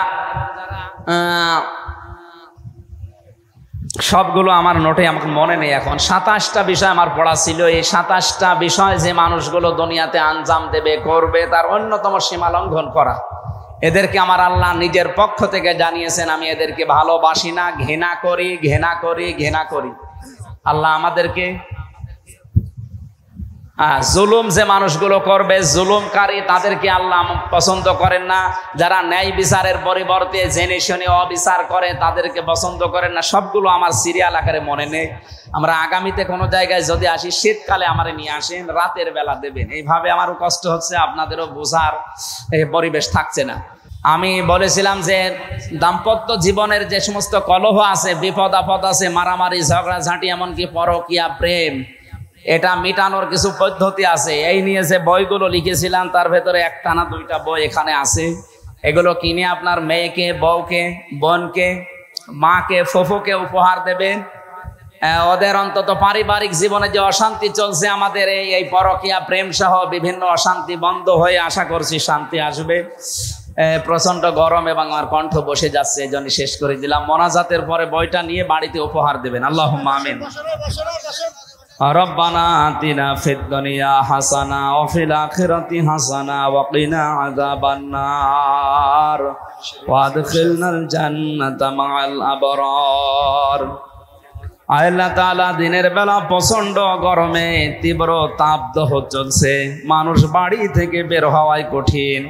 সবগুলো আমার নোটে আমাকে মনে নেই এখন। 27টা বিষয় আমার পড়া ছিল। এই 27টা বিষয় যে মানুষগুলো দুনিয়াতে আঞ্জাম দেবে, করবে, তার অন্যতম সীমা লঙ্ঘন করা। এদেরকে আমার আল্লাহ নিজের পক্ষ থেকে জানিয়েছেন, আমি এদেরকে ভালোবাসি না, ঘৃণা করি, ঘৃণা করি, ঘৃণা করি। আল্লাহ আমাদেরকে জুলুম যে মানুষগুলো করবে, জুলুমকারী, তাদেরকে আল্লাহ পছন্দ করেন না। যারা ন্যায় বিচারের পরিবর্তে জেনে শুনে অবিচার করে, তাদেরকে পছন্দ করেন না। সবগুলো আমার সিরিয়াল আকারে মনে নেই। আমরা আগামীতে কোনো জায়গায় যদি আসি, শীতকালে আমারে নিয়ে আসেন, রাতের বেলা দেবেন। এইভাবে আমারও কষ্ট হচ্ছে, আপনাদেরও বোঝার পরিবেশ থাকছে না। আমি বলেছিলাম যে দাম্পত্য জীবনের যে সমস্ত কলহ আছে, বিপদ আপদ আছে, মারামারি, ঝগড়াঝাঁটি, এমনকি পরকীয়া, প্রেম, এটা মিটানোর কিছু পদ্ধতি আছে। এই নিয়ে যে বইগুলো লিখেছিলাম তার ভেতরে 1টা না 2টা বই এখানে আছে। এগুলো কিনে আপনার মেয়েকে, বউকে, বোনকে, মাকে, ফুফুকে উপহার দেবেন। ওদের অন্তত পারিবারিক জীবনে যে অশান্তি চলছে আমাদের, এই পরকীয়া, প্রেম সহ বিভিন্ন অশান্তি বন্ধ হয়ে আশা করছি শান্তি আসবে। প্রচন্ড গরম এবং আমার কণ্ঠ বসে যাচ্ছে, এই জন্য শেষ করে দিলাম। মোনাজাতের পরে বইটা নিয়ে বাড়িতে উপহার দেবেন। আল্লাহুম্মা আমিন। রব্বানা আতিনা ফিদ দুনিয়া হাসানা ওয়া ফিল আখিরাতি হাসানা ওয়া কিনা আযাবান নার ওয়া আদখিলনাল জান্নাতা মা'আল আবরার। আল্লাহ তাআলা দিনের বেলা প্রচন্ড গরমে তীব্র তাপদাহ চলছে, মানুষ বাড়ি থেকে বের হওয়াই কঠিন।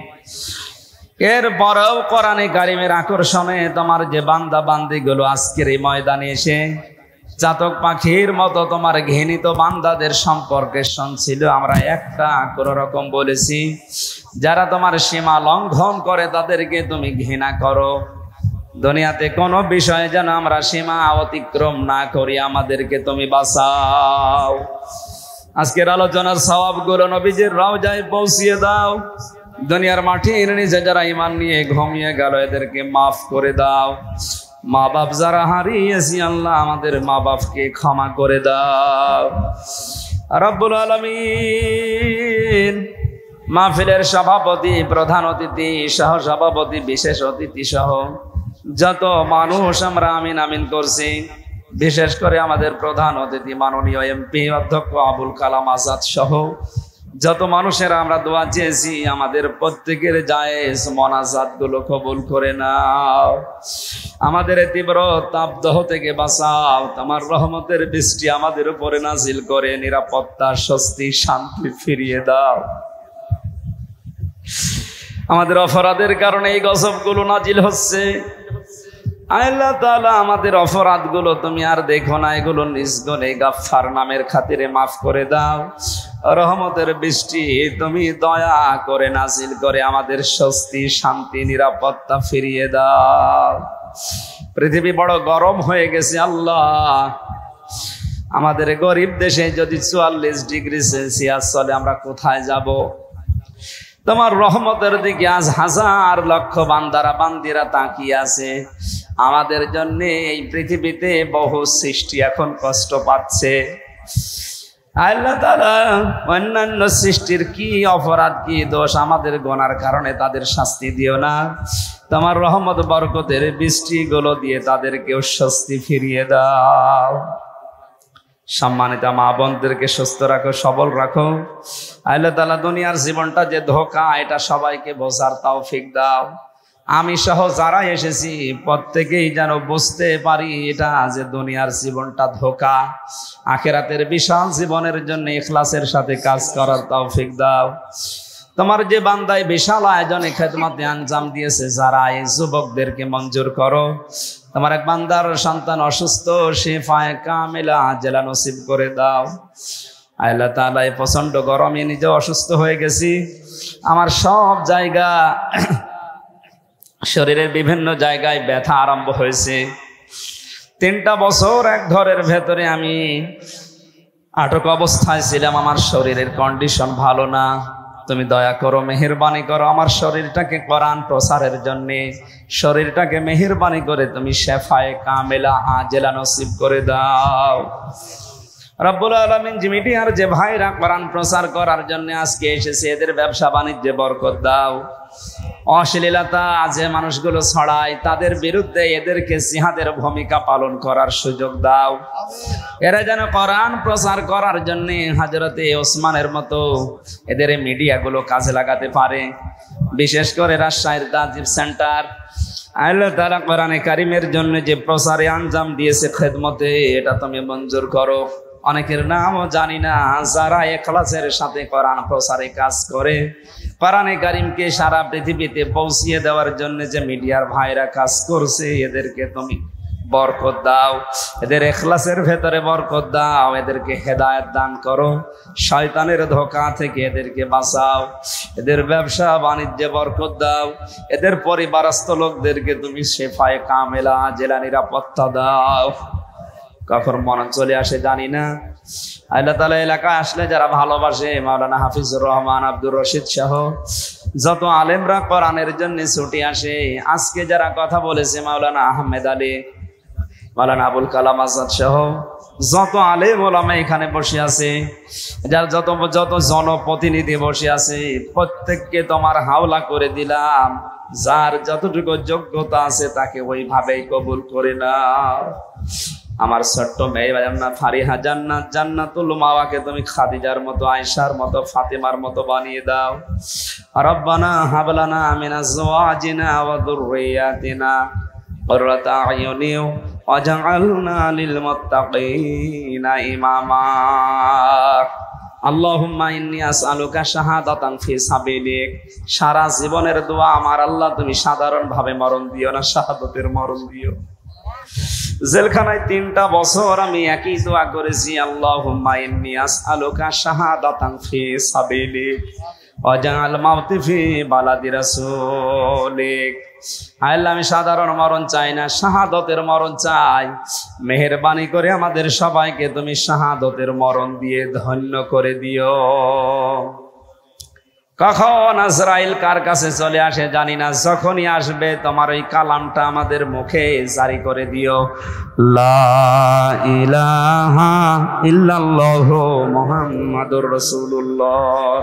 এরপরেও কোরআনে কারিমের আকর্ষণে তোমার যে বান্দা বান্দিগুলো আজকের এই ময়দানে এসে চাতক পাখির মতো তোমার ঘৃণিত বান্দাদের সম্পর্কে শুনছিল, আমরা একটা কোনো রকম বলেছি, যারা তোমার সীমা লঙ্ঘন করে তাদেরকে তুমি ঘৃণা করো, দুনিয়াতে কোনো বিষয়ে যেন আমরা সীমা অতিক্রম না করি, আমাদেরকে তুমি বাঁচাও। আজকের আলোচনার সওয়াবগুলো নবীজির রওজায় পৌঁছিয়ে দাও। দুনিয়ার মাটির নিচে যারা ঈমান নিয়ে ঘুমিয়ে গেল এদেরকে মাফ করে দাও। মা বাপ যারা হারিয়েছি আল্লাহ আমাদের মা বাপকে ক্ষমা করে দাও রব্বুল আলামিন। মাহফিলের সভাপতি, প্রধান অতিথি, সহ সভাপতি, বিশেষ অতিথি সহ যত মানুষ আমরা আমিন আমিন করছি, বিশেষ করে আমাদের প্রধান অতিথি মাননীয় এমপি অধ্যক্ষ আবুল কালাম আজাদ সহ যত মানুষেরা আমরা দোয়া চেয়েছি, আমাদের প্রত্যেকের জায়েজ মোনাজাত গুলো কবুল করে নাও। আমাদের তীব্র তাপদাহ থেকে বাঁচাও। তোমার রহমতের বৃষ্টি আমাদের উপরে নাজিল করে নিরাপত্তা, স্বস্তি, শান্তি ফিরিয়ে দাও। আমাদের অপরাধের কারণে এই গজবগুলো নাজিল হচ্ছে। আল্লাহ তাআলা আমাদের অপরাধগুলো তুমি আর দেখো না, এগুলো নিজ গুণে গাফফার নামের খাতিরে মাফ করে দাও। রহমতের বৃষ্টি তুমি দয়া করে নাজিল করে আমাদের স্বস্তি, শান্তি, নিরাপত্তা ফিরিয়ে দাও। পৃথিবী বড় গরম হয়ে গেছে আল্লাহ। আমাদের গরিব দেশে যদি 44 ডিগ্রি সেলসিয়াস চলে আমরা কোথায় যাব? তোমার রহমতের দিকে আজ হাজার লক্ষ বান্দারা বান্দিরা তাকিয়ে আছে। আমাদের জন্য এই পৃথিবীতে বহু সৃষ্টি এখন কষ্ট পাচ্ছে। আল্লাহ তাআলা অন্যান্য সৃষ্টির কি অপরাধ, কি দোষ, আমাদের গুনার কারণে তাদের শাস্তি দিও না। তোমার রহমত বরকতের বৃষ্টিগুলো দিয়ে তাদেরকেও স্বস্তি ফিরিয়ে দাও। সম্মানিত মা বোনদেরকে সুস্থ রাখো, সবল রাখো। আল্লাহ তাআলা দুনিয়ার জীবনটা যে ধোঁকা, এটা সবাইকে বোঝার তৌফিক দাও। আমি সহ যারা এসেছি প্রত্যেকেই যেন বুঝতে পারি এটা যে দুনিয়ার জীবনটা ধোঁকা। আখিরাতের বিশাল জীবনের জন্য ইখলাসের সাথে কাজ করার তৌফিক দাও। তোমার যে বান্দায় বিশাল আয়োজনে খেদমতে আঞ্জাম দিয়েছে যারা, এই যুবকদেরকে মঞ্জুর করো। তোমার এক বান্দার সন্তান অসুস্থ, শিফায়ে কামিলা আজেলা নসিব করে দাও। আল্লাহ তাআলা এই প্রচন্ড গরমে নিজে অসুস্থ হয়ে গেছি। আমার সব জায়গা, শরীরের বিভিন্ন জায়গায় ব্যথা আরম্ভ হয়েছে। 3টা বছর এক ঘরের ভেতরে আমি আটক অবস্থায় ছিলাম। আমার শরীরের কন্ডিশন ভালো না। তুমি দয়া করো, মেহেরবানি করো আমার শরীরটাকে কোরআন প্রচারের জন্য, শরীরটাকে মেহেরবানি করে তুমি শেফায়ে কামেলা আজেলা নসিব করে দাও রব্বুল আলামিন। যে মিডিয়ার যে ভাইরা কোরআন প্রচার করার জন্য আজকে এসেছে, এদের ব্যবসা বাণিজ্যে বরকত দাও। অশ্লীলতা যে মানুষগুলো ছড়ায় তাদের বিরুদ্ধে এদেরকে জিহাদের ভূমিকা পালন করার সুযোগ দাও। এরা যেন কোরআন প্রচার করার জন্য হযরতে ওসমানের মতো এদের মিডিয়াগুলো কাজে লাগাতে পারে। বিশেষ করে রাজশাহীর তাজিব সেন্টার, আল্লাহ তাআলা কোরআনে কারিমের জন্য যে প্রচারে আঞ্জাম দিয়েছে খেদমতে, এটা তুমি মঞ্জুর করো। অনেকের নামও জানি না, যারা ইখলাসের সাথে কোরআন প্রচারে কাজ করে, কোরআনে কারিমকে সারা পৃথিবীতে পৌঁছিয়ে দেওয়ার জন্য যে মিডিয়ার ভাইরা কাজ করছে, এদেরকে তুমি বরকত দাও। এদের ইখলাসের ভেতরে বরকত দাও। এদেরকে হেদায়েত দান করো। শয়তানের ধোঁকা থেকে এদেরকে বাঁচাও। এদের ব্যবসা বাণিজ্যে বরকত দাও। এদের পরিবারস্থ লোকদেরকে তুমি শেফায়ে কামেলা আজেলা নিরাপত্তা দাও। কখন মন চলে আসে জানি না। আল্লাহ তাআলা এলাকায় আসলে যারা ভালোবাসে, মাওলানা হাফিজুর রহমান, আব্দুর রশিদ সহ যত আলেমরা কোরআনের জন্য ছুটি আসে, আজকে যারা কথা বলেছে মাওলানা আহমেদ আলী, মাওলানা আবুল কালাম আজাদ সহ যত আলেম ওলামা এখানে বসে আছে, যার যত জনপ্রতিনিধি বসে আছে, প্রত্যেককে তোমার হাওলা করে দিলাম। যার যতটুকু যোগ্যতা আছে তাকে ওইভাবেই কবুল করে নাও। আমার ছোট্ট মেয়ে জান্নাত ফারিহা জান্নাত জান্নাতুল মাওয়াকে তুমি খাদিজার মতো, আয়েশার মতো, ফাতেমার মতো বানিয়ে দাও। রব্বানা হাবলানা মিনাজ আজওয়াজিনা ওয়া যুররিয়াতিনা কুররাতা আয়ুনি ওয়াজআলনা লিল মুত্তাকিনা ইমামা। আল্লাহুম্মা ইন্নী আসআলুকা শাহাদাতান ফি সাবিলিক। সারা জীবনের দোয়া আমার আল্লাহ, তুমি সাধারণ ভাবে মরণ দিও না, শাহাদাতের মরণ দিও। জেলখানায় 3টা বছর আমি একই দোয়া করেছি, আল্লাহুম্মা ইন্নী আসআলুকা শাহাদাতান ফি সাবিলিক। ওয়াজআল মাউতি ফি বালাদি রাসূলিক। আল্লাহ, আমি সাধারণ মরণ চাই না, শাহাদতের মরণ চাই। মেহেরবানি করে আমাদের সবাইকে তুমি শাহাদতের মরণ দিয়ে ধন্য করে দিও। কখন আজরাইল কার কাছে চলে আসে জানি না, যখনই আসবে তোমার ওই কালামটা আমাদের মুখে জারি করে দিও, লা ইলাহা ইল্লাল্লাহু মুহাম্মাদুর রাসূলুল্লাহ।